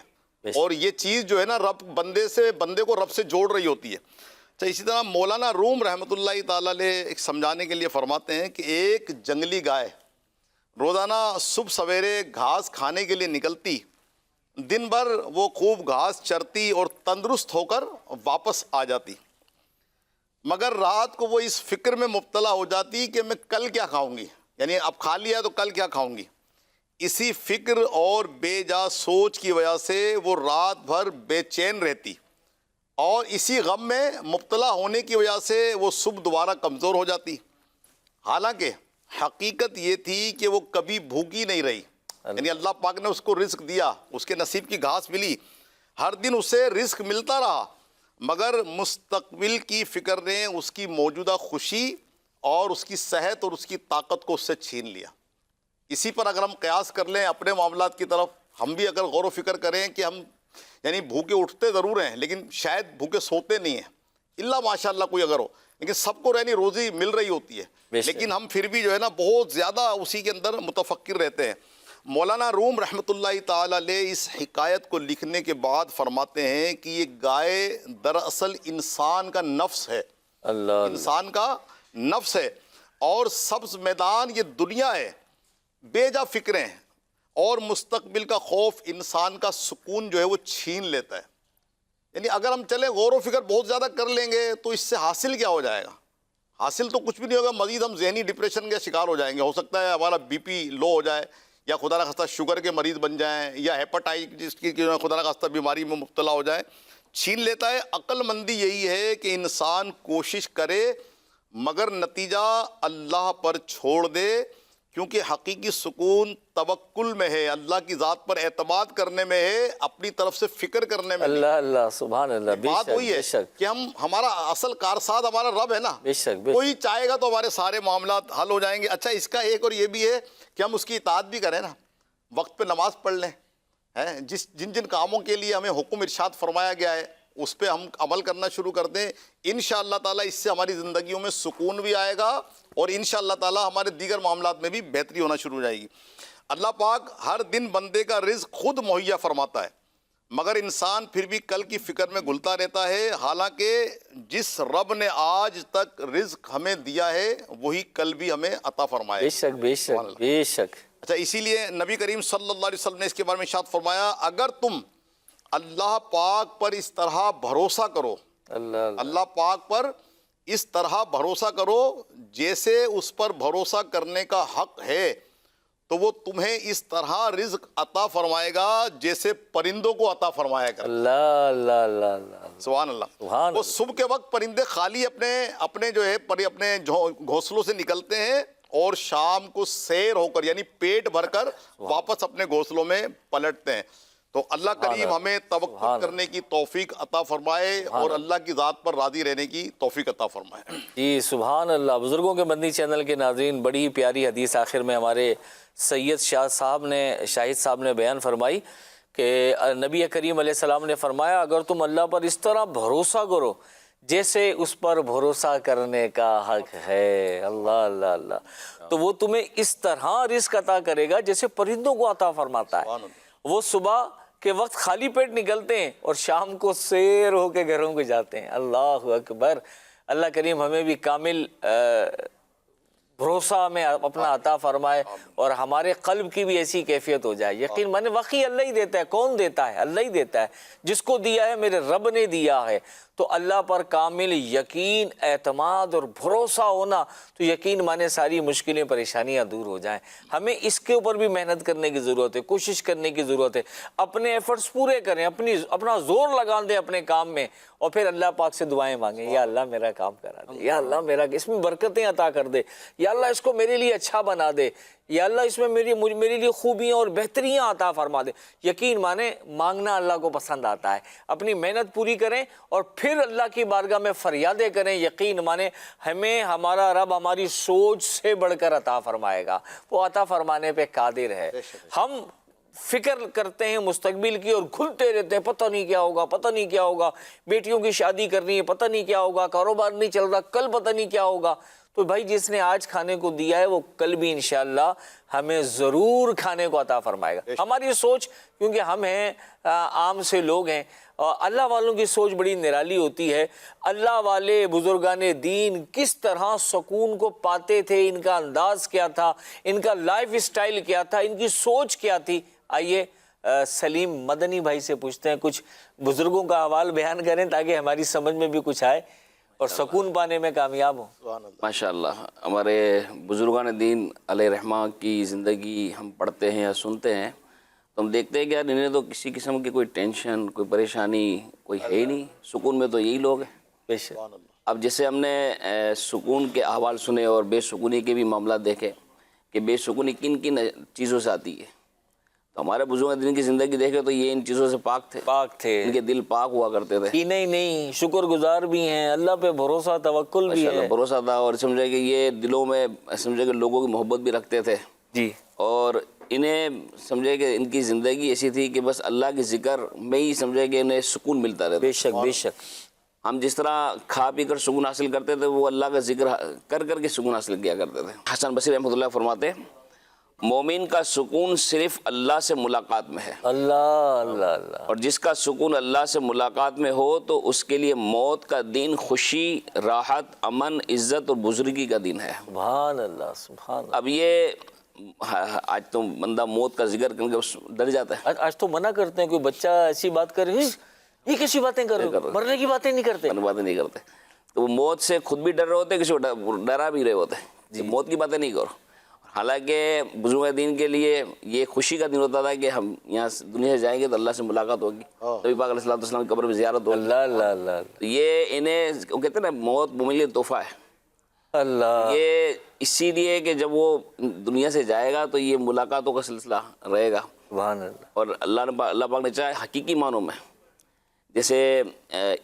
اور یہ چیز جو ہے نا رب بندے کو رب سے جوڑ رہی ہوتی ہے. اسی طرح مولانا روم رحمۃ اللہ تعالیٰ علیہ ایک سمجھانے کے لیے فرماتے ہیں کہ ایک جنگلی گائے روزانہ صبح سویرے گھاس کھانے کے لیے نکلتی، دن بھر وہ خوب گھاس چرتی اور تندرست ہو کر واپس آ جاتی، مگر رات کو وہ اس فکر میں مبتلا ہو جاتی کہ میں کل کیا کھاؤں گی، یعنی اب کھا لیا تو کل کیا کھاؤں گی۔ اسی فکر اور بے جا سوچ کی وجہ سے وہ رات بھر بے چین رہتی، اور اسی غم میں مبتلا ہونے کی وجہ سے وہ صبح دوبارہ کمزور ہو جاتی۔ حالانکہ حقیقت یہ تھی کہ وہ کبھی بھوکی نہیں رہی، یعنی اللہ پاک نے اس کو رزق دیا، اس کے نصیب کی گھاس ملی، ہر دن اسے رزق ملتا رہا، مگر مستقبل کی فکر نے اس کی موجودہ خوشی اور اس کی صحت اور اس کی طاقت کو اس سے چھین لیا۔ اسی پر اگر ہم قیاس کر لیں اپنے معاملات کی طرف، ہم بھی اگر غور و فکر کریں کہ ہم یعنی بھوکے اٹھتے ضرور ہیں لیکن شاید بھوکے سوتے نہیں ہیں، اللہ ماشاء اللہ کوئی اگر ہو، لیکن سب کو رہنی روزی مل رہی ہوتی ہے، لیکن ہم پھر بھی جو ہے نا بہت زیادہ اسی کے اندر متفکر رہتے ہیں۔ مولانا روم رحمۃ اللہ تعالی علیہ اس حکایت کو لکھنے کے بعد فرماتے ہیں کہ یہ گائے دراصل انسان کا نفس ہے، انسان کا نفس ہے، اور سبز میدان یہ دنیا ہے، بے جا فکریں اور مستقبل کا خوف انسان کا سکون جو ہے وہ چھین لیتا ہے۔ یعنی اگر ہم چلیں غور و فکر بہت زیادہ کر لیں گے تو اس سے حاصل کیا ہو جائے گا؟ حاصل تو کچھ بھی نہیں ہوگا، مزید ہم ذہنی ڈپریشن کے شکار ہو جائیں گے، ہو سکتا ہے ہمارا بی پی لو ہو جائے، یا خدا نخواستہ شوگر کے مریض بن جائیں، یا ہیپاٹائٹس کی خدا نخواستہ بیماری میں مبتلا ہو جائیں، چھین لیتا ہے۔ عقل مندی یہی ہے کہ انسان کوشش کرے مگر نتیجہ اللہ پر چھوڑ دے، کیونکہ حقیقی سکون توکل میں ہے، اللہ کی ذات پر اعتماد کرنے میں ہے، اپنی طرف سے فکر کرنے میں نہیں۔ اللہ اللہ سبحان اللہ، بے بات شک وہی ہے بے شک کہ ہمارا اصل کارساز ہمارا رب ہے نا، بے شک بے کوئی چاہے گا تو ہمارے سارے معاملات حل ہو جائیں گے۔ اچھا اس کا ایک اور یہ بھی ہے کہ ہم اس کی اطاعت بھی کریں نا، وقت پہ نماز پڑھ لیں، جن جن کاموں کے لیے ہمیں حکم ارشاد فرمایا گیا ہے اس پہ ہم عمل کرنا شروع کر دیں، انشاءاللہ تعالیٰ اس سے ہماری زندگیوں میں سکون بھی آئے گا، اور انشاءاللہ تعالیٰ ہمارے دیگر معاملات میں بھی بہتری ہونا شروع ہو جائے گی۔ اللہ پاک ہر دن بندے کا رزق خود مہیا فرماتا ہے، مگر انسان پھر بھی کل کی فکر میں گھلتا رہتا ہے، حالانکہ جس رب نے آج تک رزق ہمیں دیا ہے وہی کل بھی ہمیں عطا فرمائے۔ بے شک بے شک بے شک۔ اچھا اسی لیے نبی کریم صلی اللہ علیہ وسلم نے اس کے بارے میں ارشاد فرمایا، اگر تم اللہ پاک پر اس طرح بھروسہ کرو، اللہ پاک پر اس طرح بھروسہ کرو جیسے اس پر بھروسہ کرنے کا حق ہے، تو وہ تمہیں اس طرح رزق عطا فرمائے گا جیسے پرندوں کو عطا فرمایا کرتا۔ اللہ اللہ اللہ اللہ سبحان اللہ۔ سبحان وہ صبح کے وقت پرندے خالی اپنے جو ہے اپنے گھونسلوں سے نکلتے ہیں، اور شام کو سیر ہو کر یعنی پیٹ بھر کر واپس اپنے گھونسلوں میں پلٹتے ہیں۔ تو اللہ کریم ہمیں توکل کرنے کی توفیق عطا فرمائے اور اللہ کی ذات پر راضی رہنے کی توفیق عطا فرمائے۔ جی سبحان اللہ۔ بزرگوں کے مدنی چینل کے ناظرین، بڑی ہی پیاری حدیث آخر میں ہمارے سید شاہد صاحب نے بیان فرمائی کہ نبی کریم علیہ السلام نے فرمایا، اگر تم اللہ پر اس طرح بھروسہ کرو جیسے اس پر بھروسہ کرنے کا حق ہے، اللہ اللہ اللہ، تو وہ تمہیں اس طرح رزق عطا کرے گا جیسے پرندوں کو عطا فرماتا ہے۔ وہ صبح کے وقت خالی پیٹ نکلتے ہیں اور شام کو سیر ہو کے گھروں کو جاتے ہیں۔ اللہ اکبر۔ اللہ کریم ہمیں بھی کامل بھروسہ میں اپنا عطا فرمائے اور ہمارے قلب کی بھی ایسی کیفیت ہو جائے، یقین مانے واقعی اللہ ہی دیتا ہے۔ کون دیتا ہے؟ اللہ ہی دیتا ہے۔ جس کو دیا ہے میرے رب نے دیا ہے، تو اللہ پر کامل یقین، اعتماد اور بھروسہ ہونا، تو یقین مانے ساری مشکلیں پریشانیاں دور ہو جائیں۔ ہمیں اس کے اوپر بھی محنت کرنے کی ضرورت ہے، کوشش کرنے کی ضرورت ہے، اپنے ایفرٹس پورے کریں، اپنا زور لگا دیں اپنے کام میں، اور پھر اللہ پاک سے دعائیں مانگیں، یا اللہ میرا کام کرا دے، یا اللہ میرا اس میں برکتیں عطا کر دے، یا اللہ اس کو میرے لیے اچھا بنا دے، یا اللہ اس میں میرے لیے خوبیاں اور بہتریاں عطا فرما دے۔ یقین مانے مانگنا اللہ کو پسند آتا ہے۔ اپنی محنت پوری کریں اور پھر اللہ کی بارگاہ میں فریادیں کریں، یقین مانے ہمیں ہمارا رب ہماری سوچ سے بڑھ کر عطا فرمائے گا، وہ عطا فرمانے پہ قادر ہے۔ ہم فکر کرتے ہیں مستقبل کی اور گھلتے رہتے ہیں، پتہ نہیں کیا ہوگا، پتہ نہیں کیا ہوگا، بیٹیوں کی شادی کرنی ہے، پتہ نہیں کیا ہوگا، کاروبار نہیں چل رہا، کل پتہ نہیں کیا ہوگا۔ تو بھائی جس نے آج کھانے کو دیا ہے وہ کل بھی انشاءاللہ ہمیں ضرور کھانے کو عطا فرمائے گا۔ ہماری سوچ، کیونکہ ہم ہیں عام سے لوگ ہیں، اللہ والوں کی سوچ بڑی نرالی ہوتی ہے۔ اللہ والے بزرگان دین کس طرح سکون کو پاتے تھے، ان کا انداز کیا تھا، ان کا لائف اسٹائل کیا تھا، ان کی سوچ کیا تھی، آئیے سلیم مدنی بھائی سے پوچھتے ہیں، کچھ بزرگوں کا حوال بیان کریں تاکہ ہماری سمجھ میں بھی کچھ آئے اور سکون پانے میں کامیاب ہوں۔ ماشاءاللہ، ہمارے بزرگان دین علیہ رحمہ کی زندگی ہم پڑھتے ہیں یا سنتے ہیں تو ہم دیکھتے ہیں کہ یار انہیں تو کسی قسم کی کوئی ٹینشن، کوئی پریشانی کوئی ہے ہی نہیں، سکون میں تو یہی لوگ ہیں۔ بے شک۔ اب جیسے ہم نے سکون کے احوال سنے اور بے سکونی کے بھی معاملات دیکھے کہ بے سکونی کن کن چیزوں سے آتی ہے، تو ہمارے بزرگ دین کی زندگی دیکھے تو یہ ان چیزوں سے پاک تھے، ان کے دل پاک ہوا کرتے تھے، نہیں شکر گزار بھی ہیں، اللہ پہ بھروسہ توکل بھی ہے، بھروسہ تھا، اور سمجھے کہ یہ دلوں میں سمجھے کہ لوگوں کی محبت بھی رکھتے تھے جی، اور انہیں سمجھے کہ ان کی زندگی ایسی تھی کہ بس اللہ کی ذکر میں ہی سمجھے کہ انہیں سکون ملتا رہتا۔ بے شک بے شک۔ ہم جس طرح کھا پی کر سکون حاصل کرتے تھے وہ اللہ کا ذکر کر کر کے سکون حاصل کیا کرتے تھے۔ حسن بصری رحمۃ اللہ فرماتے ہیں مومن کا سکون صرف اللہ سے ملاقات میں ہے، اللہ اللہ اللہ، اور جس کا سکون اللہ سے ملاقات میں ہو تو اس کے لیے موت کا دن خوشی، راحت، امن، عزت اور بزرگی کا دن ہے۔ سبحان اللہ سبحان اللہ۔ اب یہ آج تو بندہ موت کا ذکر کر کے ڈر جاتا ہے، آج تو منع کرتے ہیں، کوئی بچہ ایسی بات کرے یہ کیسی باتیں کر رہے ہو، مرنے کی باتیں نہیں کرتے، باتیں نہیں کرتے، تو وہ موت سے خود بھی ڈر رہے ہوتے ہیں، کسی کو ڈرا بھی رہے ہوتے ہیں، موت کی باتیں نہیں کرو۔ حالانکہ بزرگ دین کے لیے یہ خوشی کا دن ہوتا تھا کہ ہم یہاں دنیا سے جائیں گے تو اللہ سے ملاقات ہوگی، نبی پاک علیہ السلام کی قبر میں زیارت ہوگی۔ اللہ اللہ اللہ تو یہ انہیں وہ کہتے ہیں نا موت مومن کے لیے تحفہ ہے، اللہ، یہ اسی لیے کہ جب وہ دنیا سے جائے گا تو یہ ملاقاتوں کا سلسلہ رہے گا، سبحان اللہ، اور اللہ پاک نے چاہے حقیقی معنوں میں، جیسے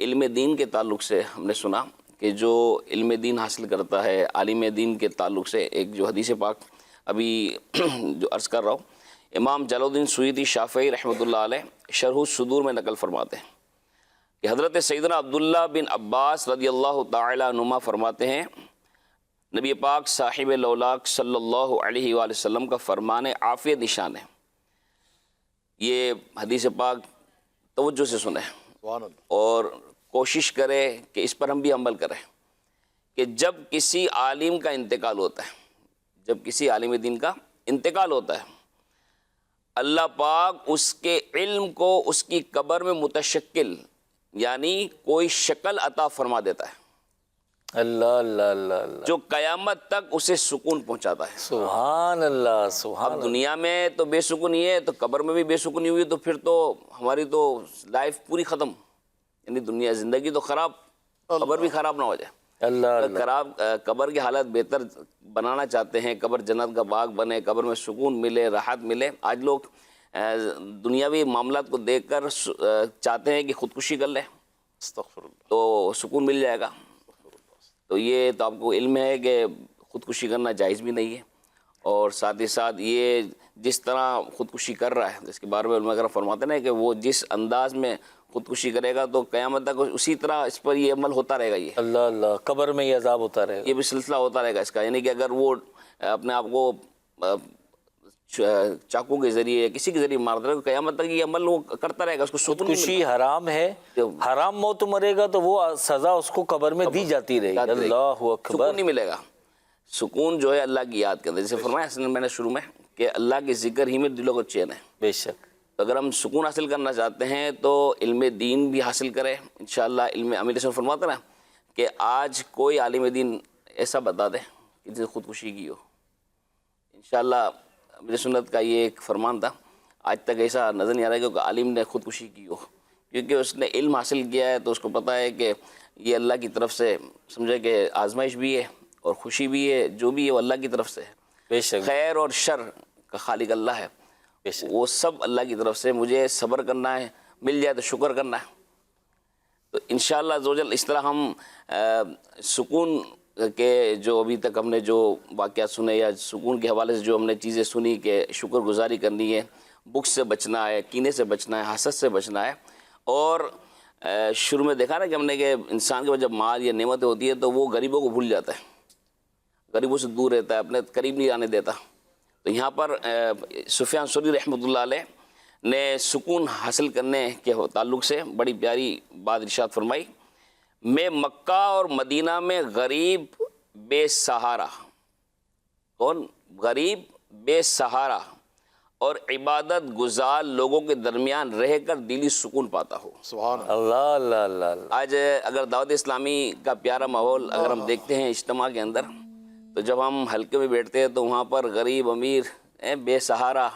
علم دین کے تعلق سے ہم نے سنا کہ جو علم دین حاصل کرتا ہے، عالم دین کے تعلق سے ایک جو حدیث پاک ابھی جو عرض کر رہا ہوں، امام جلال الدین سیوطی شافعی رحمۃ اللہ علیہ شرح الصدور میں نقل فرماتے ہیں کہ حضرت سیدنا عبداللہ بن عباس رضی اللہ تعالی عنہما فرماتے ہیں نبی پاک صاحب لولاک صلی اللہ علیہ وآلہ وسلم کا فرمان عافیت نشان ہے۔ یہ حدیث پاک توجہ سے سنیں اور کوشش کرے کہ اس پر ہم بھی عمل کریں کہ جب کسی عالم کا انتقال ہوتا ہے، جب کسی عالم دین کا انتقال ہوتا ہے، اللہ پاک اس کے علم کو اس کی قبر میں متشکل یعنی کوئی شکل عطا فرما دیتا ہے، اللہ اللہ اللہ اللہ، جو قیامت تک اسے سکون پہنچاتا ہے۔ سبحان اللہ سبحان اب دنیا میں تو بے سکونی ہے، تو قبر میں بھی بے سکونی ہوئی تو پھر تو ہماری تو لائف پوری ختم، یعنی دنیا زندگی تو خراب، قبر بھی خراب نہ ہو جائے۔ اللہ، خراب قبر کی حالت بہتر بنانا چاہتے ہیں، قبر جنت کا باغ بنے، قبر میں سکون ملے، راحت ملے۔ آج لوگ دنیاوی معاملات کو دیکھ کر چاہتے ہیں کہ خودکشی کر لیں تو سکون مل جائے گا، تو یہ تو آپ کو علم ہے کہ خودکشی کرنا جائز بھی نہیں ہے، اور ساتھ ہی ساتھ یہ جس طرح خودکشی کر رہا ہے، جس کے بارے میں علماء کرام فرماتے ہیں کہ وہ جس انداز میں خودکشی کرے گا تو قیامت تک اسی طرح اس پر یہ عمل ہوتا رہے گا، یہ اللہ اللہ، قبر میں یہ عذاب ہوتا رہے گا، یہ بھی سلسلہ ہوتا رہے گا اس کا، یعنی کہ اگر وہ اپنے آپ کو چاقو کے ذریعے کسی کے ذریعے مار دے گا، قیامت تک یہ عمل وہ کرتا رہے گا، اس کو سکون نہیں خودکشی حرام ہے، حرام موت مرے گا تو وہ سزا اس کو قبر میں دی جاتی رہے گی۔ اللہ سکون اکبر، نہیں ملے گا۔ سکون جو ہے اللہ کی یاد کے اندر، جیسے فرمایا حسن میں نے شروع میں کہ اللہ کے ذکر ہی میں دلوں کو چین ہے۔ بے شک، اگر ہم سکون حاصل کرنا چاہتے ہیں تو علم دین بھی حاصل کریں انشاءاللہ۔ علم امیر سے فرماتا نا کہ آج کوئی عالم دین ایسا بتا دے کہ جس نے خودکشی کی ہو، انشاءاللہ امیر سنت کا یہ ایک فرمان تھا، آج تک ایسا نظر نہیں آ رہا ہے کہ عالم نے خودکشی کی ہو، کیونکہ اس نے علم حاصل کیا ہے تو اس کو پتہ ہے کہ یہ اللہ کی طرف سے سمجھے کہ آزمائش بھی ہے اور خوشی بھی ہے، جو بھی ہے وہ اللہ کی طرف سے ہے۔ بے شک، خیر اور شر کا خالق اللہ ہے، وہ سب اللہ کی طرف سے، مجھے صبر کرنا ہے، مل جائے تو شکر کرنا ہے۔ تو انشاءاللہ عزوجل اس طرح ہم سکون کے جو ابھی تک ہم نے جو واقعات سنے یا سکون کے حوالے سے جو ہم نے چیزیں سنی کہ شکر گزاری کرنی ہے، بخس سے بچنا ہے، کینے سے بچنا ہے، حسد سے بچنا ہے، اور شروع میں دیکھا نا کہ ہم نے کہ انسان کے پاس جب مال یا نعمتیں ہوتی ہے تو وہ غریبوں کو بھول جاتا ہے، غریبوں سے دور رہتا ہے، اپنے قریب نہیں آنے دیتا۔ تو یہاں پر سفیان ثوری رحمۃ اللہ علیہ نے سکون حاصل کرنے کے تعلق سے بڑی پیاری بات ارشاد فرمائی، میں مکہ اور مدینہ میں غریب بے سہارا، کون غریب بے سہارا اور عبادت گزار لوگوں کے درمیان رہ کر دلی سکون پاتا ہو۔ سبحان اللہ۔ اللہ اللہ اللہ اللہ۔ آج اگر دعوت اسلامی کا پیارا ماحول اگر ہم دیکھتے ہیں اجتماع کے اندر، تو جب ہم حلقے میں بیٹھتے ہیں تو وہاں پر غریب امیر بے سہارا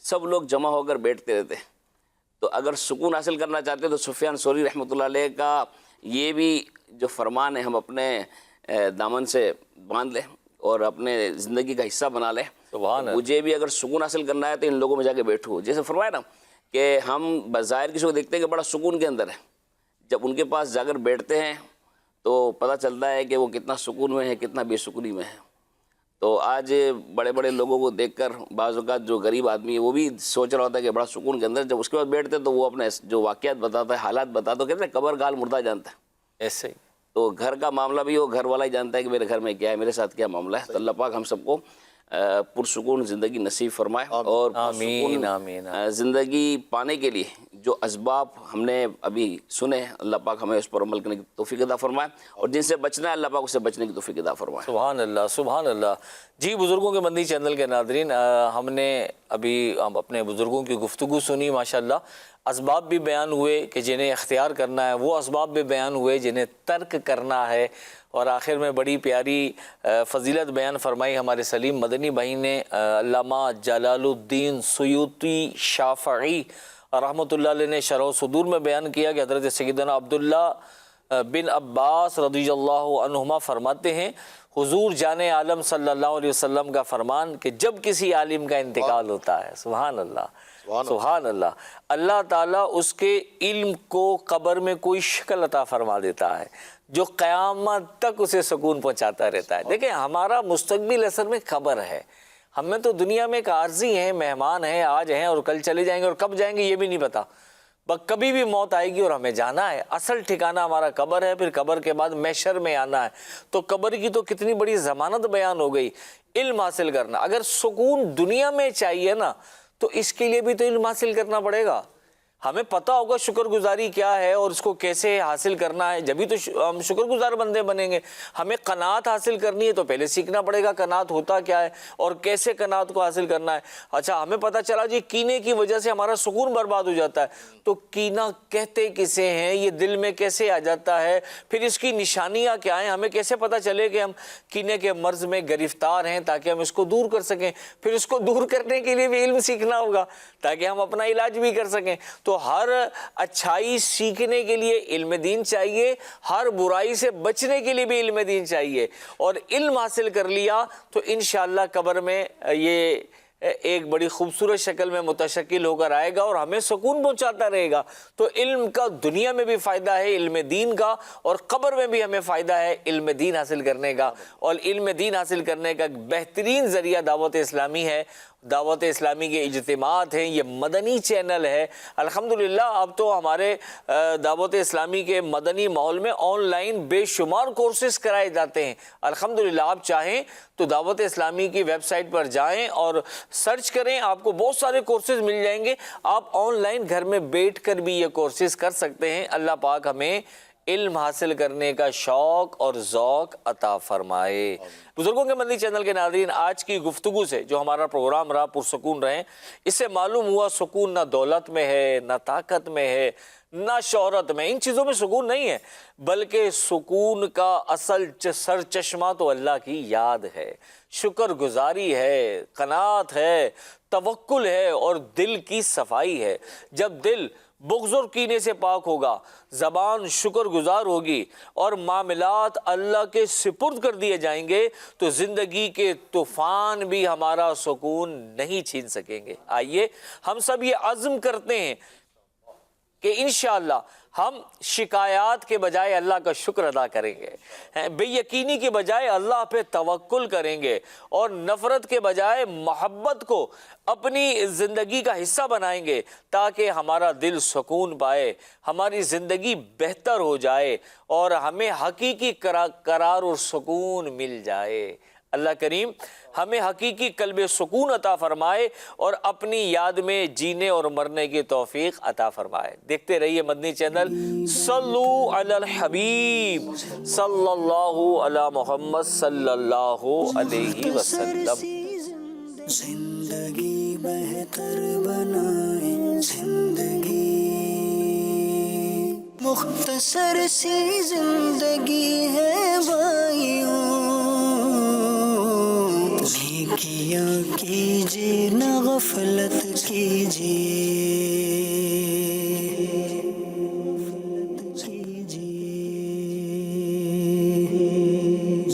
سب لوگ جمع ہو کر بیٹھتے رہتے ہیں۔ تو اگر سکون حاصل کرنا چاہتے ہیں تو سفیان ثوری رحمۃ اللہ علیہ کا یہ بھی جو فرمان ہے ہم اپنے دامن سے باندھ لیں اور اپنے زندگی کا حصہ بنا لیں۔ سبحان اللہ۔ مجھے بھی اگر سکون حاصل کرنا ہے تو ان لوگوں میں جا کے بیٹھو۔ جیسے فرمایا نا کہ ہم بظاہر کسی کو دیکھتے ہیں کہ بڑا سکون کے اندر ہے، جب ان کے پاس جا کر بیٹھتے ہیں تو پتہ چلتا ہے کہ وہ کتنا سکون میں ہے، کتنا بے سکونی میں ہے۔ تو آج بڑے بڑے لوگوں کو دیکھ کر بعض اوقات جو غریب آدمی ہے وہ بھی سوچ رہا ہوتا ہے کہ بڑا سکون کے اندر، جب اس کے بعد بیٹھتے ہیں تو وہ اپنے جو واقعات بتاتا ہے، حالات بتاتا ہے، کہتے ہیں قبر گال مردہ جانتا ہے۔ ایسے ہی تو گھر کا معاملہ بھی وہ گھر والا ہی جانتا ہے کہ میرے گھر میں کیا ہے، میرے ساتھ کیا معاملہ ہے۔ تو اللہ پاک ہم سب کو پرسکون زندگی نصیب فرمائے، اور آمین آمین۔ زندگی پانے کے لیے جو اسباب ہم نے ابھی سنے، اللہ پاک ہمیں اس پر عمل کرنے کی توفیق عطا فرمائے، اور جن سے بچنا ہے اللہ پاک اس سے بچنے کی توفیق عطا فرمائے۔ سبحان اللہ سبحان اللہ۔ جی بزرگوں کے مدنی چینل کے ناظرین، ہم نے ابھی اپنے بزرگوں کی گفتگو سنی، ماشاءاللہ اسباب بھی بیان ہوئے کہ جنہیں اختیار کرنا ہے، وہ اسباب بھی بیان ہوئے جنہیں ترک کرنا ہے، اور آخر میں بڑی پیاری فضیلت بیان فرمائی ہمارے سلیم مدنی بھائی نے۔ علامہ جلال الدین سیوطی شافعی رحمۃ اللہ علیہ نے شرح صدور میں بیان کیا کہ حضرت سیدنا عبداللہ بن عباس رضی اللہ عنہما فرماتے ہیں، حضور جان عالم صلی اللہ علیہ وسلم کا فرمان کہ جب کسی عالم کا انتقال ہوتا ہے، سبحان اللہ سبحان اللہ، اللہ تعالیٰ اس کے علم کو قبر میں کوئی شکل عطا فرما دیتا ہے جو قیامت تک اسے سکون پہنچاتا رہتا ہے۔ دیکھیں ہمارا مستقبل اصل میں قبر ہے، ہمیں تو دنیا میں ایک عارضی ہیں، مہمان ہیں، آج ہیں اور کل چلے جائیں گے، اور کب جائیں گے یہ بھی نہیں پتا، بس کبھی بھی موت آئے گی اور ہمیں جانا ہے۔ اصل ٹھکانہ ہمارا قبر ہے، پھر قبر کے بعد محشر میں آنا ہے۔ تو قبر کی تو کتنی بڑی ضمانت بیان ہو گئی۔ علم حاصل کرنا، اگر سکون دنیا میں چاہیے نا تو اس کے لیے بھی تو علم حاصل کرنا پڑے گا۔ ہمیں پتہ ہوگا شکر گزاری کیا ہے اور اس کو کیسے حاصل کرنا ہے، جبھی تو ہم شکر گزار بندے بنیں گے۔ ہمیں قناعت حاصل کرنی ہے تو پہلے سیکھنا پڑے گا قناعت ہوتا کیا ہے اور کیسے قناعت کو حاصل کرنا ہے۔ اچھا ہمیں پتہ چلا جی کینے کی وجہ سے ہمارا سکون برباد ہو جاتا ہے، تو کینہ کہتے کسے ہیں، یہ دل میں کیسے آ جاتا ہے، پھر اس کی نشانیاں کیا ہیں، ہمیں کیسے پتہ چلے کہ ہم کینے کے مرض میں گرفتار ہیں تاکہ ہم اس کو دور کر سکیں۔ پھر اس کو دور کرنے کے لیے بھی علم سیکھنا ہوگا تاکہ ہم اپنا علاج بھی کر سکیں۔ تو ہر اچھائی سیکھنے کے لیے علم دین چاہیے، ہر برائی سے بچنے کے لیے بھی علم دین چاہیے، اور علم حاصل کر لیا تو انشاءاللہ قبر میں یہ ایک بڑی خوبصورت شکل میں متشکل ہو کر آئے گا اور ہمیں سکون پہنچاتا رہے گا۔ تو علم کا دنیا میں بھی فائدہ ہے علم دین کا، اور قبر میں بھی ہمیں فائدہ ہے علم دین حاصل کرنے کا، اور علم دین حاصل کرنے کا ایک بہترین ذریعہ دعوت اسلامی ہے۔ دعوت اسلامی کے اجتماعات ہیں، یہ مدنی چینل ہے۔ الحمدللہ اب تو ہمارے دعوت اسلامی کے مدنی ماحول میں آن لائن بے شمار کورسز کرائے جاتے ہیں۔ الحمدللہ آپ چاہیں تو دعوت اسلامی کی ویب سائٹ پر جائیں اور سرچ کریں، آپ کو بہت سارے کورسز مل جائیں گے۔ آپ آن لائن گھر میں بیٹھ کر بھی یہ کورسز کر سکتے ہیں۔ اللہ پاک ہمیں علم حاصل کرنے کا شوق اور ذوق عطا فرمائے۔ بزرگوں کے مدنی چینل کے ناظرین، آج کی گفتگو سے جو ہمارا پروگرام رہا پرسکون رہیں، اس سے معلوم ہوا سکون نہ دولت میں ہے، نہ طاقت میں ہے، نہ شہرت میں، ان چیزوں میں سکون نہیں ہے، بلکہ سکون کا اصل سر چشمہ تو اللہ کی یاد ہے، شکر گزاری ہے، قناعت ہے، توکل ہے اور دل کی صفائی ہے۔ جب دل بغض اور کینے سے پاک ہوگا، زبان شکر گزار ہوگی اور معاملات اللہ کے سپرد کر دیے جائیں گے، تو زندگی کے طوفان بھی ہمارا سکون نہیں چھین سکیں گے۔ آئیے ہم سب یہ عزم کرتے ہیں کہ انشاءاللہ ہم شکایات کے بجائے اللہ کا شکر ادا کریں گے، بے یقینی کے بجائے اللہ پہ توکل کریں گے، اور نفرت کے بجائے محبت کو اپنی زندگی کا حصہ بنائیں گے تاکہ ہمارا دل سکون پائے، ہماری زندگی بہتر ہو جائے اور ہمیں حقیقی قرار اور سکون مل جائے۔ اللہ کریم ہمیں حقیقی قلب سکون عطا فرمائے اور اپنی یاد میں جینے اور مرنے کی توفیق عطا فرمائے۔ دیکھتے رہیے مدنی چینل۔ صلو علی الحبیب صلی اللہ علی محمد صلی اللہ علیہ وسلم۔ زندگی بہتر بنائیں زندگی. مختصر سی زندگی ہے بھائیوں، نیکیاں کیجیے نہ غفلت کیجیے.